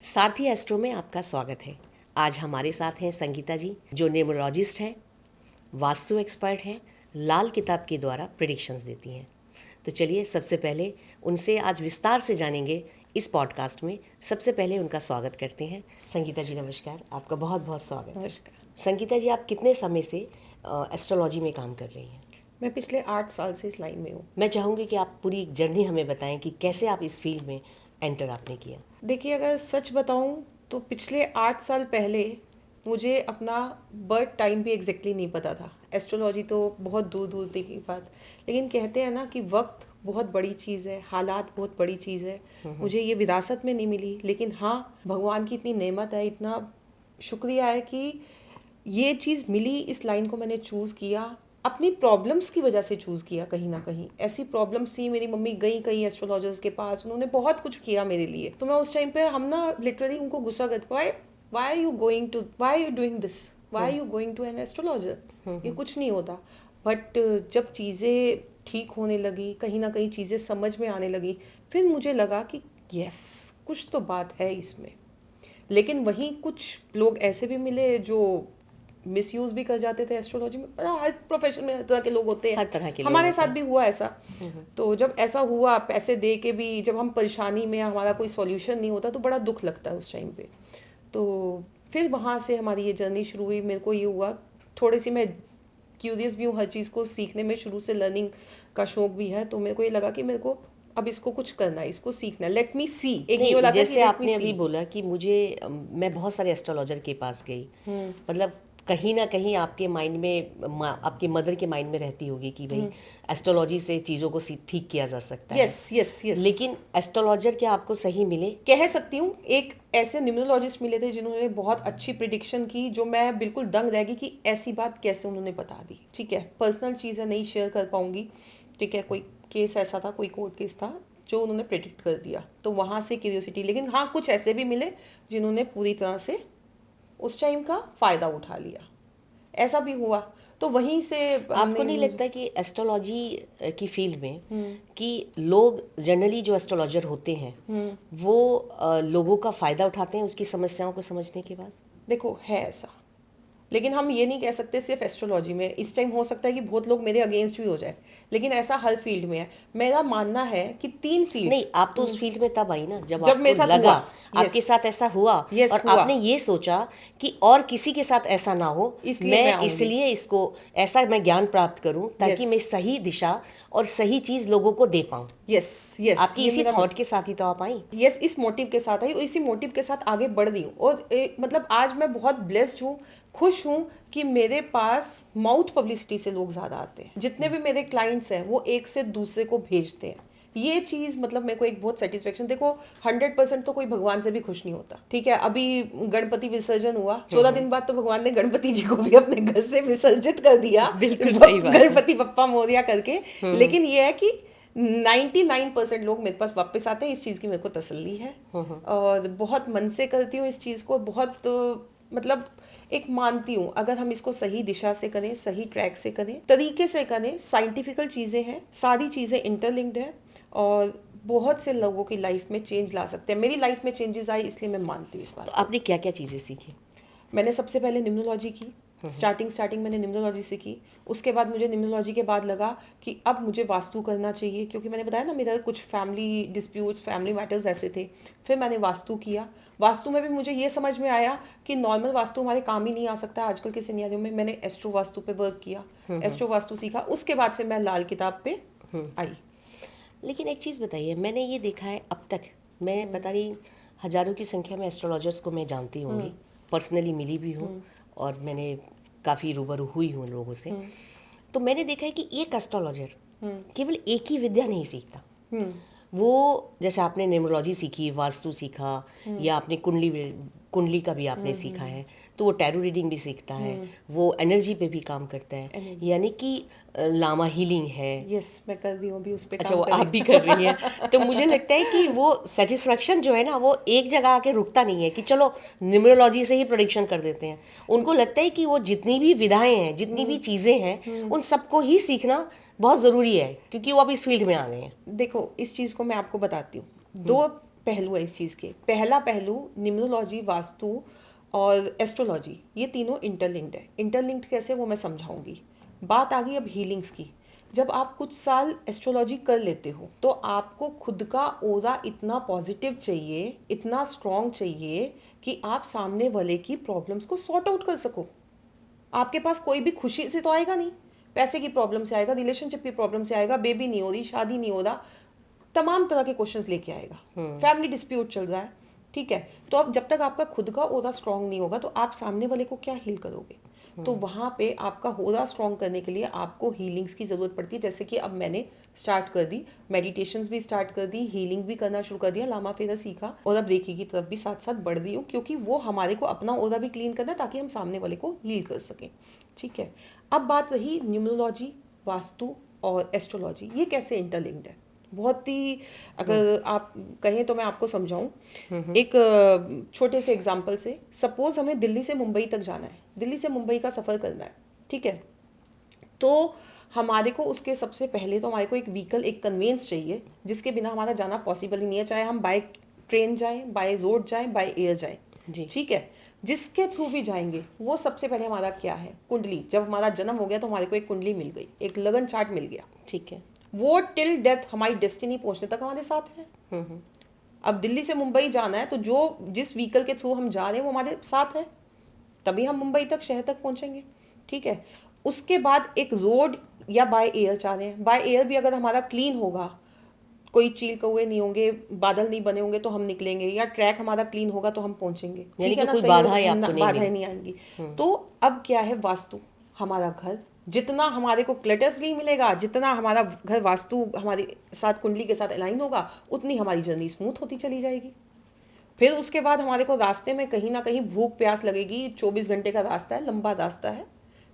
सारथी astro में आपका स्वागत है। आज हमारे साथ हैं संगीता जी, जो न्यूमरोलॉजिस्ट हैं, वास्तु एक्सपर्ट हैं, लाल किताब के द्वारा प्रेडिक्शंस देती हैं। तो चलिए सबसे पहले उनसे आज विस्तार से जानेंगे इस पॉडकास्ट में। सबसे पहले उनका स्वागत करते हैं। संगीता जी नमस्कार, आपका बहुत बहुत स्वागत है। नमस्कार। संगीता जी, आप कितने समय से एस्ट्रोलॉजी में काम कर रही हैं? मैं पिछले 8 साल से इस लाइन में हूँ। मैं चाहूँगी कि आप पूरी जर्नी हमें बताएं कि कैसे आप इस फील्ड में एंटर आपने किया। देखिए, अगर सच बताऊँ तो पिछले 8 साल पहले मुझे अपना बर्थ टाइम भी एग्जैक्टली नहीं पता था। एस्ट्रोलॉजी तो बहुत दूर दूर तक की बात, लेकिन कहते हैं ना कि वक्त बहुत बड़ी चीज़ है, हालात बहुत बड़ी चीज़ है। मुझे ये विरासत में नहीं मिली, लेकिन हाँ, भगवान की इतनी नेमत है, इतना शुक्रिया है कि ये चीज़ मिली। इस लाइन को मैंने चूज़ किया, अपनी प्रॉब्लम्स की वजह से चूज़ किया। कहीं ना कहीं ऐसी प्रॉब्लम्स थी, मेरी मम्मी गई कई एस्ट्रोलॉजर्स के पास, उन्होंने बहुत कुछ किया मेरे लिए। तो मैं उस टाइम पे हम ना लिटरली उनको गुस्सा करते, why are you going to, why you doing this, why you going to an astrologer, ये कुछ नहीं होता। बट जब चीज़ें ठीक होने लगी, कहीं ना कहीं चीज़ें समझ में आने लगी, फिर मुझे लगा कि यस, कुछ तो बात है इसमें। लेकिन वहीं कुछ लोग ऐसे भी मिले जो मिसयूज भी कर जाते थे एस्ट्रोलॉजी में। हर प्रोफेशन में हर तरह के लोग होते हैं, हर तरह के हमारे लोग साथ भी हुआ ऐसा। तो जब ऐसा हुआ, पैसे दे के भी जब हम परेशानी में, हमारा कोई सॉल्यूशन नहीं होता, तो बड़ा दुख लगता है उस टाइम पे। तो फिर वहाँ से हमारी ये जर्नी शुरू हुई। मेरे को ये हुआ, थोड़ी सी मैं क्यूरियस भी हूँ हर चीज़ को सीखने में, शुरू से लर्निंग का शौक भी है। तो मेरे को ये लगा कि मेरे को अब इसको कुछ करना है, इसको सीखना है, लेट मी सी। एक ये वाला था कि जैसे let me आपने see। अभी बोला कि मुझे मैं बहुत सारे एस्ट्रोलॉजर के पास गई, मतलब कहीं ना कहीं आपके माइंड में, आपके मदर के माइंड में रहती होगी कि भाई एस्ट्रोलॉजी से चीज़ों को ठीक किया जा सकता है। Yes yes yes. लेकिन एस्ट्रोलॉजर क्या आपको सही मिले? कह सकती हूँ, एक ऐसे न्यूमरोलॉजिस्ट मिले थे जिन्होंने बहुत अच्छी प्रिडिक्शन की, जो मैं बिल्कुल दंग रह गई कि ऐसी बात कैसे उन्होंने बता दी। ठीक है, पर्सनल चीज़ है, नहीं शेयर कर पाऊंगी। ठीक है, कोई केस ऐसा था, कोई कोर्ट केस था जो उन्होंने प्रिडिक्ट कर दिया, तो वहाँ से क्यूरियोसिटी। लेकिन हाँ, कुछ ऐसे भी मिले जिन्होंने पूरी तरह से उस टाइम का फ़ायदा उठा लिया, ऐसा भी हुआ। तो वहीं से आपको नहीं लगता कि एस्ट्रोलॉजी की फील्ड में कि लोग जनरली जो एस्ट्रोलॉजर होते हैं वो लोगों का फ़ायदा उठाते हैं उसकी समस्याओं को समझने के बाद? देखो, है ऐसा, लेकिन हम ये नहीं कह सकते सिर्फ एस्ट्रोलॉजी में। इस टाइम हो सकता है कि बहुत लोग मेरे अगेंस्ट भी हो जाए, लेकिन ऐसा हर फील्ड में है। मेरा मानना है कि 3 फील्ड। नहीं, आप तो उस फील्ड में तब आई ना जब मेरे आपको साथ लगा, हुआ। आपके साथ ऐसा हुआ और हुआ। आपने ये सोचा कि और किसी के साथ ऐसा ना हो, इसलिए मैं इसलिए इसको ऐसा मैं ज्ञान प्राप्त करूं ताकि मैं सही दिशा और सही चीज लोगों को दे पाऊं। यस यस, आपकी इसी थॉट के साथ ही तो आप आई। यस, इस मोटिव के साथ आई और इसी मोटिव के साथ आगे बढ़ रही हूँ। और मतलब आज मैं बहुत ब्लेस्ड हूँ, खुश हूँ कि मेरे पास माउथ पब्लिसिटी से लोग ज़्यादा आते हैं। जितने भी मेरे क्लाइंट्स हैं वो एक से दूसरे को भेजते हैं। ये चीज़ मतलब मेरे को एक बहुत सेटिस्फेक्शन। देखो, 100% तो कोई भगवान से भी खुश नहीं होता। ठीक है, अभी गणपति विसर्जन हुआ, 14 दिन बाद तो भगवान ने गणपति जी को भी अपने घर से विसर्जित कर दिया, बिल्कुल सही बात, गणपति बप्पा मोरया करके। लेकिन ये है कि 99% लोग मेरे पास वापस आते हैं। इस चीज़ की मेरे को तसल्ली है और बहुत मन से करती हूँ इस चीज़ को। बहुत मतलब एक मानती हूँ, अगर हम इसको सही दिशा से करें, सही ट्रैक से करें, तरीके से करें, साइंटिफिकल चीज़ें हैं, सारी चीज़ें इंटरलिंक्ड हैं और बहुत से लोगों की लाइफ में चेंज ला सकते हैं। मेरी लाइफ में चेंजेस आई, इसलिए मैं मानती हूँ इस बात। तो आपने क्या क्या चीज़ें सीखी? मैंने सबसे पहले न्यूमरोलॉजी की, स्टार्टिंग मैंने न्यूमरोलॉजी से की। उसके बाद मुझे न्यूमरोलॉजी के बाद लगा कि अब मुझे वास्तु करना चाहिए, क्योंकि मैंने बताया ना मेरा कुछ फैमिली डिस्प्यूट्स, फैमिली मैटर्स ऐसे थे। फिर मैंने वास्तु किया। वास्तु में भी मुझे ये समझ में आया कि नॉर्मल वास्तु हमारे काम ही नहीं आ सकता आजकल के सिनेरियो में। मैंने एस्ट्रो वास्तु पे वर्क किया, एस्ट्रो वास्तु सीखा। उसके बाद फिर मैं लाल किताब पे आई। लेकिन एक चीज़ बताइए, मैंने ये देखा है अब तक, मैं बता रही, हज़ारों की संख्या में एस्ट्रोलॉजर्स को मैं जानती होंगी, पर्सनली मिली भी हूँ और मैंने काफ़ी रूबरू हुई हूँ लोगों से। तो मैंने देखा है कि एक एस्ट्रोलॉजर केवल एक ही विद्या नहीं सीखता। वो जैसे आपने न्यूमरोलॉजी सीखी, वास्तु सीखा, या आपने कुंडली का भी आपने सीखा है, तो वो टैरो रीडिंग भी सीखता है, वो एनर्जी पे भी काम करता है, यानी कि लामा हीलिंग है। यस, मैं कर रही हूँ अभी उस पे। अच्छा, वो आप भी कर रही हैं। तो मुझे लगता है कि वो सेटिस्फैक्शन जो है ना, वो एक जगह आके रुकता नहीं है कि चलो न्यूमरोलॉजी से ही प्रेडिक्शन कर देते हैं। उनको लगता है कि वो जितनी भी विधाएं हैं, जितनी भी चीज़ें हैं, उन सबको ही सीखना बहुत ज़रूरी है, क्योंकि वो अब इस फील्ड में आ गए हैं। देखो, इस चीज़ को मैं आपको बताती हूँ। 2 पहलू है इस चीज़ के। पहला पहलू न्यूमरोलॉजी, वास्तु और एस्ट्रोलॉजी, ये तीनों इंटरलिंक्ड है। इंटरलिंक्ड कैसे, वो मैं समझाऊंगी। बात आ गई अब हीलिंग्स की। जब आप कुछ साल एस्ट्रोलॉजी कर लेते हो तो आपको खुद का ओरा इतना पॉजिटिव चाहिए, इतना स्ट्रॉन्ग चाहिए कि आप सामने वाले की प्रॉब्लम्स को सॉर्ट आउट कर सको। आपके पास कोई भी खुशी से तो आएगा नहीं, पैसे की प्रॉब्लम से आएगा, रिलेशनशिप की प्रॉब्लम से आएगा, बेबी नहीं हो रही, शादी नहीं हो रहा, तमाम तरह के क्वेश्चंस लेके आएगा, फैमिली डिस्प्यूट चल रहा है, ठीक है। तो अब जब तक आपका खुद का ओरा स्ट्रांग नहीं होगा तो आप सामने वाले को क्या हील करोगे। तो वहाँ पे आपका ओरा स्ट्रांग करने के लिए आपको हीलिंग्स की ज़रूरत पड़ती है। जैसे कि अब मैंने स्टार्ट कर दी, मेडिटेशंस भी स्टार्ट कर दी, हीलिंग भी करना शुरू कर दिया, लामा फेरा सीखा और अब रेकी की तरफ भी साथ साथ बढ़ रही हूँ, क्योंकि वो हमारे को अपना ओरा भी क्लीन करना है ताकि हम सामने वाले को हील कर सकें, ठीक है। अब बात रही न्यूमरोलॉजी, वास्तु और एस्ट्रोलॉजी, ये कैसे इंटरलिंक्ड है। बहुत ही, अगर आप कहें तो मैं आपको समझाऊं एक छोटे से एग्जांपल से। सपोज हमें दिल्ली से मुंबई तक जाना है, दिल्ली से मुंबई का सफ़र करना है, ठीक है। तो हमारे को उसके सबसे पहले तो हमारे को एक व्हीकल, एक कन्वेंस चाहिए जिसके बिना हमारा जाना पॉसिबल ही नहीं है, चाहे हम बाय ट्रेन जाएं, बाय रोड जाएं, बाय एयर जाएं, ठीक है। जिसके थ्रू भी जाएंगे वो सबसे पहले हमारा क्या है, कुंडली। जब हमारा जन्म हो गया तो हमारे को एक कुंडली मिल गई, एक लगन चार्ट मिल गया, ठीक है। वो टिल डेथ हमारी डेस्टिनी पहुंचने तक हमारे साथ है। अब दिल्ली से मुंबई जाना है तो जो जिस व्हीकल के थ्रू हम जा रहे हैं वो हमारे साथ है, तभी हम मुंबई तक, शहर तक पहुंचेंगे, ठीक है। उसके बाद एक रोड या बाय एयर जा रहे हैं, बाय एयर भी अगर हमारा क्लीन होगा, कोई चील कौए नहीं होंगे, बादल नहीं बने होंगे तो हम निकलेंगे, या ट्रैक हमारा क्लीन होगा तो हम पहुंचेंगे, ठीक है ना, सही बाधाएं नहीं आएंगी। तो अब क्या है, वास्तु, हमारा घर जितना हमारे को क्लटर फ्री मिलेगा, जितना हमारा घर वास्तु हमारे साथ कुंडली के साथ अलाइन होगा, उतनी हमारी जर्नी स्मूथ होती चली जाएगी। फिर उसके बाद हमारे को रास्ते में कहीं ना कहीं भूख प्यास लगेगी, 24 घंटे का रास्ता है, लंबा रास्ता है,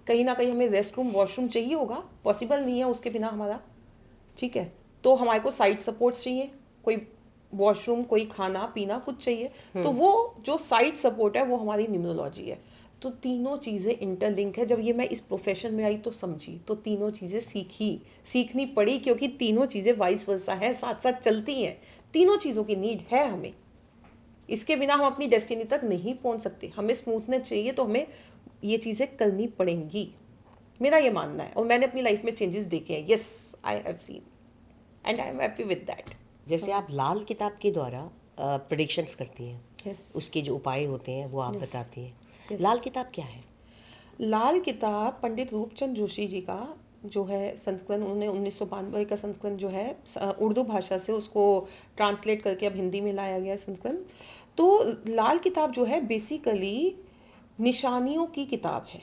कहीं ना कहीं हमें रेस्ट रूम, वॉशरूम चाहिए होगा, पॉसिबल नहीं है उसके बिना हमारा, ठीक है। तो हमारे को साइड सपोर्ट्स चाहिए, कोई वॉशरूम, कोई खाना पीना कुछ चाहिए, तो वो जो साइड सपोर्ट है वो हमारी न्यूमरोलॉजी है। तो तीनों चीज़ें इंटरलिंक है। जब ये मैं इस प्रोफेशन में आई तो समझी, तो तीनों चीज़ें सीखनी पड़ी, क्योंकि तीनों चीज़ें वाइस वर्सा है, साथ साथ चलती हैं। तीनों चीज़ों की नीड है हमें, इसके बिना हम अपनी डेस्टिनी तक नहीं पहुंच सकते। हमें स्मूथनेस चाहिए तो हमें ये चीज़ें करनी पड़ेंगी, मेरा ये मानना है। और मैंने अपनी लाइफ में चेंजेस देखे हैं, yes I have seen and I am happy with that. जैसे आप लाल किताब के द्वारा प्रेडिक्शंस करती हैं, उसके जो उपाय होते हैं वो आप बताती हैं। लाल किताब क्या है? लाल किताब पंडित रूपचंद जोशी जी का जो है संस्करण, उन्होंने 1992 का संस्करण जो है उर्दू भाषा से उसको ट्रांसलेट करके अब हिंदी में लाया गया है संस्करण। तो लाल किताब जो है बेसिकली निशानियों की किताब है।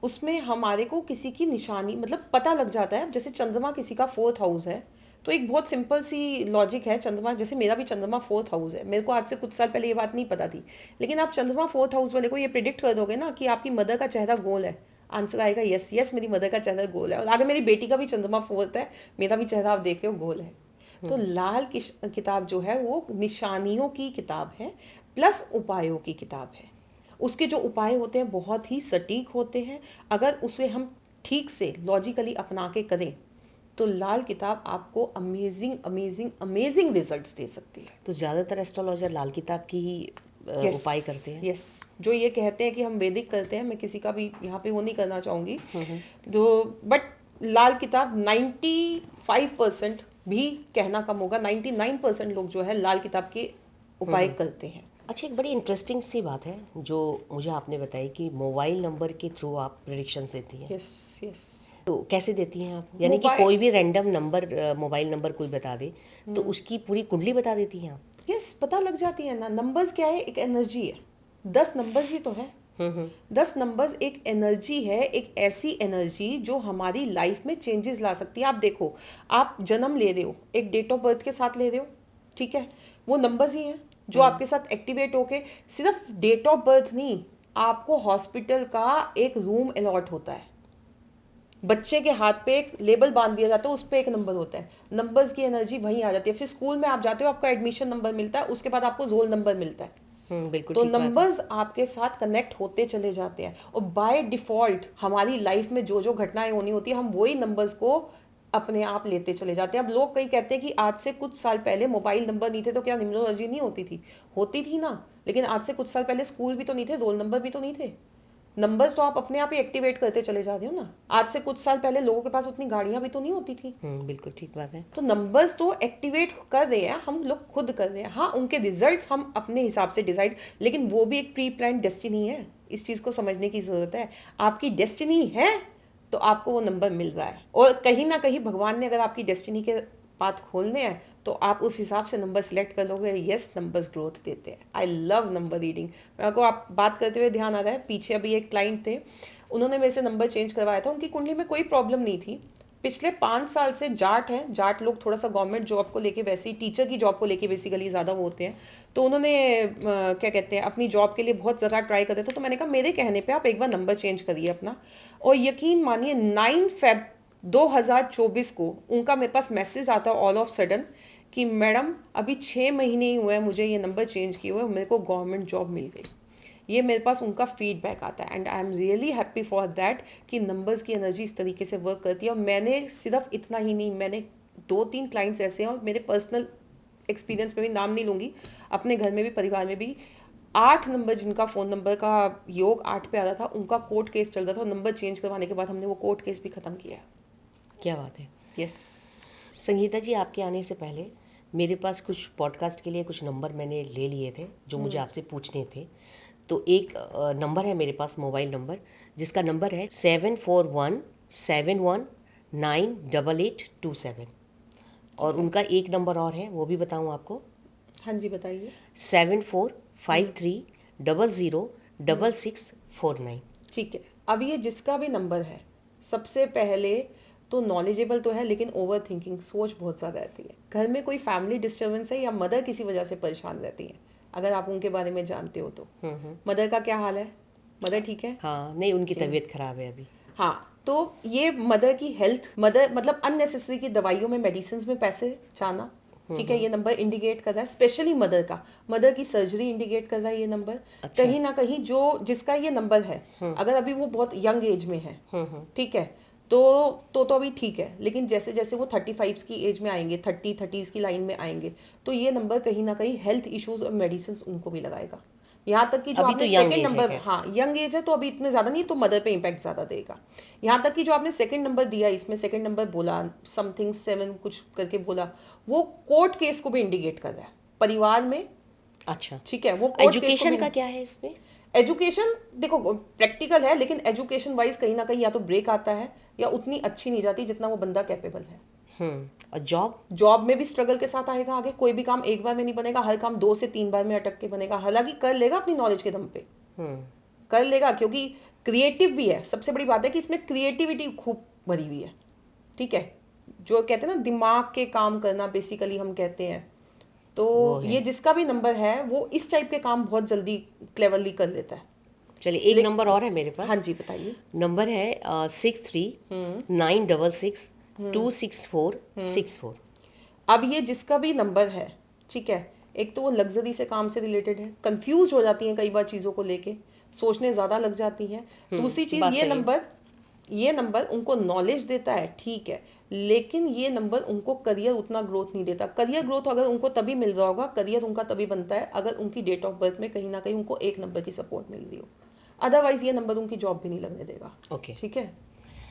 उसमें हमारे को किसी की निशानी मतलब पता लग जाता है। जैसे चंद्रमा किसी का 4th हाउस है, तो एक बहुत सिंपल सी लॉजिक है। चंद्रमा, जैसे मेरा भी चंद्रमा 4th हाउस है, मेरे को आज से कुछ साल पहले ये बात नहीं पता थी, लेकिन आप चंद्रमा 4th हाउस वाले को ये प्रिडिक्ट कर दोगे ना कि आपकी मदर का चेहरा गोल है, आंसर आएगा यस यस मेरी मदर का चेहरा गोल है। और अगर मेरी बेटी का भी चंद्रमा 4th है, मेरा भी चेहरा आप देख रहे हो गोल है। तो लाल किताब जो है वो निशानियों की किताब है प्लस उपायों की किताब है। उसके जो उपाय होते हैं बहुत ही सटीक होते हैं। अगर उसे हम ठीक से लॉजिकली अपना के करें तो लाल किताब आपको अमेजिंग अमेजिंग अमेजिंग रिजल्ट्स दे सकती है। तो ज़्यादातर एस्ट्रोलॉजर लाल किताब की ही उपाय करते हैं। यस, जो ये कहते हैं कि हम वैदिक करते हैं, मैं किसी का भी यहाँ पे वो नहीं करना चाहूँगी, तो बट लाल किताब 95% भी कहना कम होगा, 99% लोग जो है लाल किताब के उपाय करते हैं। अच्छा, एक बड़ी इंटरेस्टिंग सी बात है जो मुझे आपने बताई कि मोबाइल नंबर के थ्रू आप प्रेडिक्शंस देती हैं। Yes yes. तो कैसे देती हैं आप? यानी कि कोई भी रैंडम नंबर, मोबाइल नंबर कोई बता दे तो उसकी पूरी कुंडली बता देती हैं आप? यस, पता लग जाती है ना। नंबर्स क्या है, एक एनर्जी है। 10 नंबर्स ही तो है। 10 नंबर्स एक एनर्जी है, एक ऐसी एनर्जी जो हमारी लाइफ में चेंजेस ला सकती है। आप देखो, आप जन्म ले रहे हो, एक डेट ऑफ बर्थ के साथ ले रहे हो, ठीक है, वो नंबर्स ही हैं जो आपके साथ एक्टिवेट होके, सिर्फ डेट ऑफ बर्थ नहीं, आपको हॉस्पिटल का एक रूम अलॉट होता है, बच्चे के हाथ पे एक लेबल बांध दिया जाता है, उस पर एक नंबर होता है, नंबर्स की एनर्जी वहीं आ जाती है। फिर स्कूल में आप जाते हो, आपका एडमिशन नंबर मिलता है, उसके बाद आपको रोल नंबर मिलता है। बिल्कुल। तो नंबर्स आपके साथ कनेक्ट होते चले जाते हैं और बाय डिफॉल्ट हमारी लाइफ में जो जो घटनाएं होनी होती है, हम वही नंबर्स को अपने आप लेते चले जाते हैं। अब लोग कई कहते हैं कि आज से कुछ साल पहले मोबाइल नंबर नहीं थे तो क्या न्यूमरोलॉजी नहीं होती थी ना, लेकिन आज से कुछ साल पहले स्कूल भी तो नहीं थे, रोल नंबर भी तो नहीं थे। नंबर्स तो आप अपने आप ही एक्टिवेट करते चले जाते हो ना। आज से कुछ साल पहले लोगों के पास उतनी गाड़ियां भी तो नहीं होती थी। बिल्कुल ठीक बात है। तो नंबर्स तो एक्टिवेट कर रहे हैं, हम लोग खुद कर रहे हैं। हाँ, उनके रिजल्ट्स हम अपने हिसाब से डिसाइड, लेकिन वो भी एक प्री प्लान डेस्टिनी है। इस चीज़ को समझने की ज़रूरत है। आपकी डेस्टिनी है तो आपको वो नंबर मिल रहा है, और कहीं ना कहीं भगवान ने अगर आपकी डेस्टिनी के पाथ खोलने हैं तो आप उस हिसाब से नंबर सेलेक्ट कर लोगे। यस, नंबर्स ग्रोथ देते हैं। I love number reading. मेरे को आप बात करते हुए ध्यान आ रहा है, पीछे अभी एक क्लाइंट थे, उन्होंने मेरे से नंबर चेंज करवाया था। उनकी कुंडली में कोई प्रॉब्लम नहीं थी। पिछले 5 साल से जाट हैं। जाट लोग थोड़ा सा गवर्नमेंट जॉब को लेके, वैसे ही टीचर की जॉब को लेके बेसिकली ज़्यादा वो होते हैं। तो उन्होंने क्या कहते हैं, अपनी जॉब के लिए बहुत जगह ट्राई करते थे। तो मैंने कहा मेरे कहने पे आप एक बार नंबर चेंज करिए अपना। और यकीन मानिए 9 Feb 2024 को उनका मेरे पास मैसेज आता है ऑल ऑफ सडन कि मैडम अभी 6 महीने ही हुए हैं मुझे ये नंबर चेंज किए हुए, मेरे को गवर्नमेंट जॉब मिल गई। ये मेरे पास उनका फीडबैक आता है and I am really happy for that कि नंबर्स की एनर्जी इस तरीके से वर्क करती है। और मैंने सिर्फ इतना ही नहीं, मैंने 2-3 क्लाइंट्स ऐसे हैं, और मेरे पर्सनल एक्सपीरियंस में भी, नाम नहीं लूँगी, अपने घर में भी, परिवार में भी, 8 नंबर जिनका फ़ोन नंबर का योग 8 पे आ रहा था, उनका कोर्ट केस चल रहा था, और नंबर चेंज करवाने के बाद हमने वो कोर्ट केस भी ख़त्म किया। क्या बात है। यस। संगीता जी, आपके आने से पहले मेरे पास कुछ पॉडकास्ट के लिए कुछ नंबर मैंने ले लिए थे जो मुझे आपसे पूछने थे। तो एक नंबर है मेरे पास, मोबाइल नंबर, जिसका नंबर है 7417198827। और उनका एक नंबर और है, वो भी बताऊं आपको? हाँ जी, बताइए। 7453006649। ठीक है। अब ये जिसका भी नंबर है, सबसे पहले तो नॉलेजेबल तो है, लेकिन ओवर थिंकिंग, सोच बहुत ज़्यादा रहती है। घर में कोई फैमिली डिस्टर्बेंस है या मदर किसी वजह से परेशान रहती है, अगर आप उनके बारे में जानते हो तो। मदर का क्या हाल है? मदर ठीक है? हाँ, नहीं, उनकी तबीयत खराब है अभी। हाँ, तो ये मदर की हेल्थ, मदर मतलब अननेसेसरी की दवाइयों में, मेडिसिन में पैसे जाना, ठीक है, ये नंबर इंडिकेट कर रहा है। स्पेशली मदर का, मदर की सर्जरी इंडिकेट कर रहा है ये नंबर। अच्छा। कहीं ना कहीं जो जिसका ये नंबर है, अगर अभी वो बहुत यंग एज में है, ठीक है, तो अभी ठीक है, लेकिन जैसे जैसे वो 35 की एज में आएंगे, 30s की लाइन में आएंगे, तो ये नंबर कहीं ना कहीं हेल्थ इश्यूज और मेडिसिन उनको भी लगाएगा। यहाँ तक कि जो आपने सेकंड नंबर, हाँ यंग एज है तो अभी इतने ज़्यादा नहीं, तो मदर पे इम्पैक्ट ज़्यादा देगा। यहाँ तक कि जो आपने सेकंड नंबर दिया, इसमें सेकंड नंबर बोला, समथिंग 7 कुछ करके बोला, वो कोर्ट केस को भी इंडिकेट कर रहा है परिवार में। अच्छा, ठीक है, वो एजुकेशन का क्या है इसमें? एजुकेशन देखो प्रैक्टिकल है, लेकिन एजुकेशन वाइज कहीं ना कहीं या तो ब्रेक आता है या उतनी अच्छी नहीं जाती जितना वो बंदा कैपेबल है। और जॉब में भी स्ट्रगल के साथ आएगा आगे। कोई भी काम एक बार में नहीं बनेगा, हर काम 2 से 3 बार में अटक के बनेगा। हालांकि कर लेगा अपनी नॉलेज के दम पे, कर लेगा, क्योंकि क्रिएटिव भी है। सबसे बड़ी बात है कि इसमें क्रिएटिविटी खूब भरी हुई है, ठीक है, जो कहते हैं ना दिमाग के काम करना, बेसिकली हम कहते हैं। तो ये जिसका भी नंबर है वो इस टाइप के काम बहुत जल्दी क्लेवरली कर लेता है। चलिए, एक नंबर और है मेरे पास। हाँ जी, बताइए। नंबर है 6396626464। अब ये जिसका भी नंबर है, ठीक है, एक तो वो लग्जरी से काम से रिलेटेड है, कंफ्यूज हो जाती हैं कई बार चीज़ों को लेके, सोचने ज़्यादा लग जाती हैं। दूसरी चीज़, ये नंबर उनको नॉलेज देता है, ठीक है, लेकिन ये नंबर उनको करियर उतना ग्रोथ नहीं देता। करियर ग्रोथ अगर उनको तभी मिल रहा होगा, करियर उनका तभी बनता है अगर उनकी डेट ऑफ बर्थ में कहीं ना कहीं उनको एक नंबर की सपोर्ट मिल रही हो। अदरवाइज ये नंबर उनकी जॉब भी नहीं लगने देगा। ओके, ठीक है।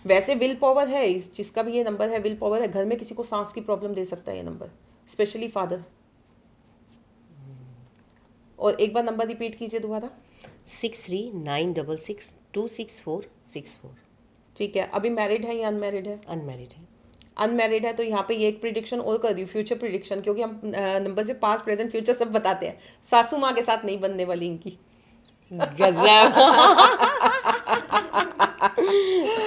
वैसे विल पावर है, जिसका भी ये नंबर है विल पावर है। घर में किसी को सांस की प्रॉब्लम दे सकता है ये नंबर, स्पेशली फादर। और एक बार नंबर रिपीट कीजिए दोबारा। 6396626464। ठीक है। अभी मैरिड है या अनमैरिड है? अनमैरिड है। अनमैरिड है तो यहाँ पे ये एक प्रिडिक्शन और कर दी, फ्यूचर प्रिडिक्शन, क्योंकि हम नंबर से पास्ट प्रेजेंट फ्यूचर सब बताते हैं। सासू माँ के साथ नहीं बनने वाली इनकी। गजब।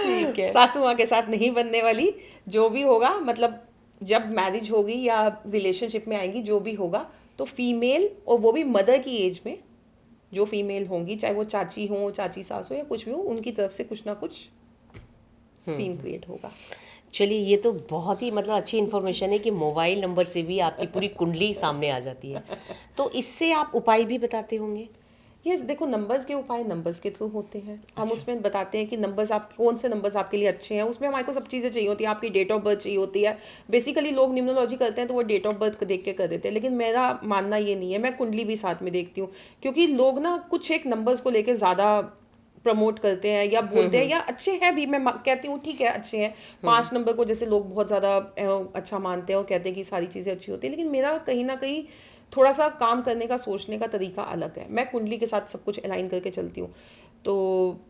ठीक है, सासू माँ के साथ नहीं बनने वाली। जो भी होगा, मतलब जब मैरिज होगी या रिलेशनशिप में आएंगी, जो भी होगा, तो फीमेल, और वो भी मदर की एज में जो फीमेल होंगी, चाहे वो चाची हो, चाची सास हो, या कुछ भी हो, उनकी तरफ से कुछ ना कुछ सीन क्रिएट होगा। चलिए, ये तो बहुत ही मतलब अच्छी इन्फॉर्मेशन है कि मोबाइल नंबर से भी आपकी पूरी कुंडली सामने आ जाती है। तो इससे आप उपाय भी बताते होंगे? यस देखो, नंबर्स के उपाय नंबर्स के थ्रू होते हैं। हम उसमें बताते हैं कि नंबर्स, आप कौन से नंबर्स आपके लिए अच्छे हैं। उसमें हमारे को सब चीज़ें चाहिए होती है, आपकी डेट ऑफ बर्थ चाहिए होती है। बेसिकली लोग न्यूमरोलॉजी करते हैं तो वो डेट ऑफ बर्थ देख के कर देते हैं, लेकिन मेरा मानना ये नहीं है। मैं कुंडली भी साथ में देखती हूँ, क्योंकि लोग ना कुछ एक नंबर्स को लेकर ज़्यादा प्रमोट करते हैं या बोलते हैं, या अच्छे हैं भी, मैं कहती हूँ ठीक है अच्छे हैं। 5 नंबर को जैसे लोग बहुत ज़्यादा अच्छा मानते हैं और कहते हैं कि सारी चीज़ें अच्छी होती है, लेकिन मेरा कहीं ना कहीं थोड़ा सा काम करने का, सोचने का तरीका अलग है। मैं कुंडली के साथ सब कुछ अलाइन करके चलती हूँ, तो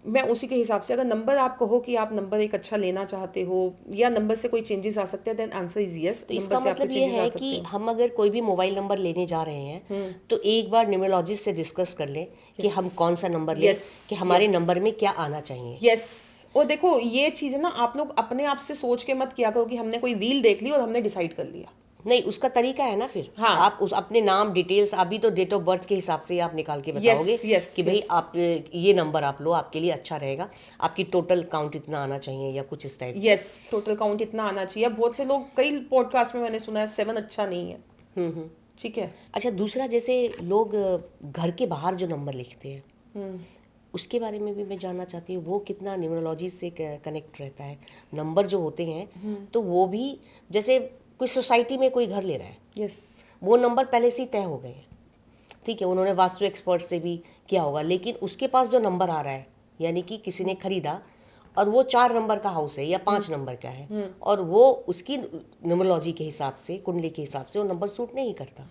मैं उसी के हिसाब से, अगर नंबर आप कहो कि आप नंबर एक अच्छा लेना चाहते हो या नंबर से कोई चेंजेस आ सकते हैं, देन आंसर इज यस। तो इसका मतलब ये है कि हम अगर कोई भी मोबाइल नंबर लेने जा रहे हैं तो एक बार न्यूमरोलॉजिस्ट से डिस्कस कर लें कि हम कौन सा नंबर लें, कि हमारे नंबर में क्या आना चाहिए। यस और देखो ये चीज़ है ना, आप लोग अपने आप से सोच के मत किया करो कि हमने कोई रील देख ली और हमने डिसाइड कर लिया। नहीं, उसका तरीका है ना फिर। हाँ, आप उस अपने नाम डिटेल्स, अभी तो डेट ऑफ बर्थ के हिसाब से आप निकाल के बताओगे कि भाई आप ये नंबर आप लो, आपके लिए अच्छा रहेगा, आपकी टोटल काउंट इतना आना चाहिए या कुछ इस टाइप। यस टोटल काउंट इतना आना चाहिए। बहुत से लोग, कई पॉडकास्ट में मैंने सुना है 7 अच्छा नहीं है। ठीक है। अच्छा, दूसरा जैसे लोग घर के बाहर जो नंबर लिखते हैं उसके बारे में भी मैं जानना चाहती हूँ, वो कितना न्यूमरोलॉजी से कनेक्ट रहता है। नंबर जो होते हैं तो वो भी, जैसे कोई सोसाइटी में कोई घर ले रहा है, यस वो नंबर पहले से ही तय हो गए हैं, ठीक है, उन्होंने वास्तु एक्सपर्ट से भी किया होगा, लेकिन उसके पास जो नंबर आ रहा है, यानी कि किसी ने खरीदा और वो 4 नंबर का हाउस है या 5 नंबर का है, और वो उसकी न्यूमरोलॉजी के हिसाब से, कुंडली के हिसाब से वो नंबर सूट नहीं करता,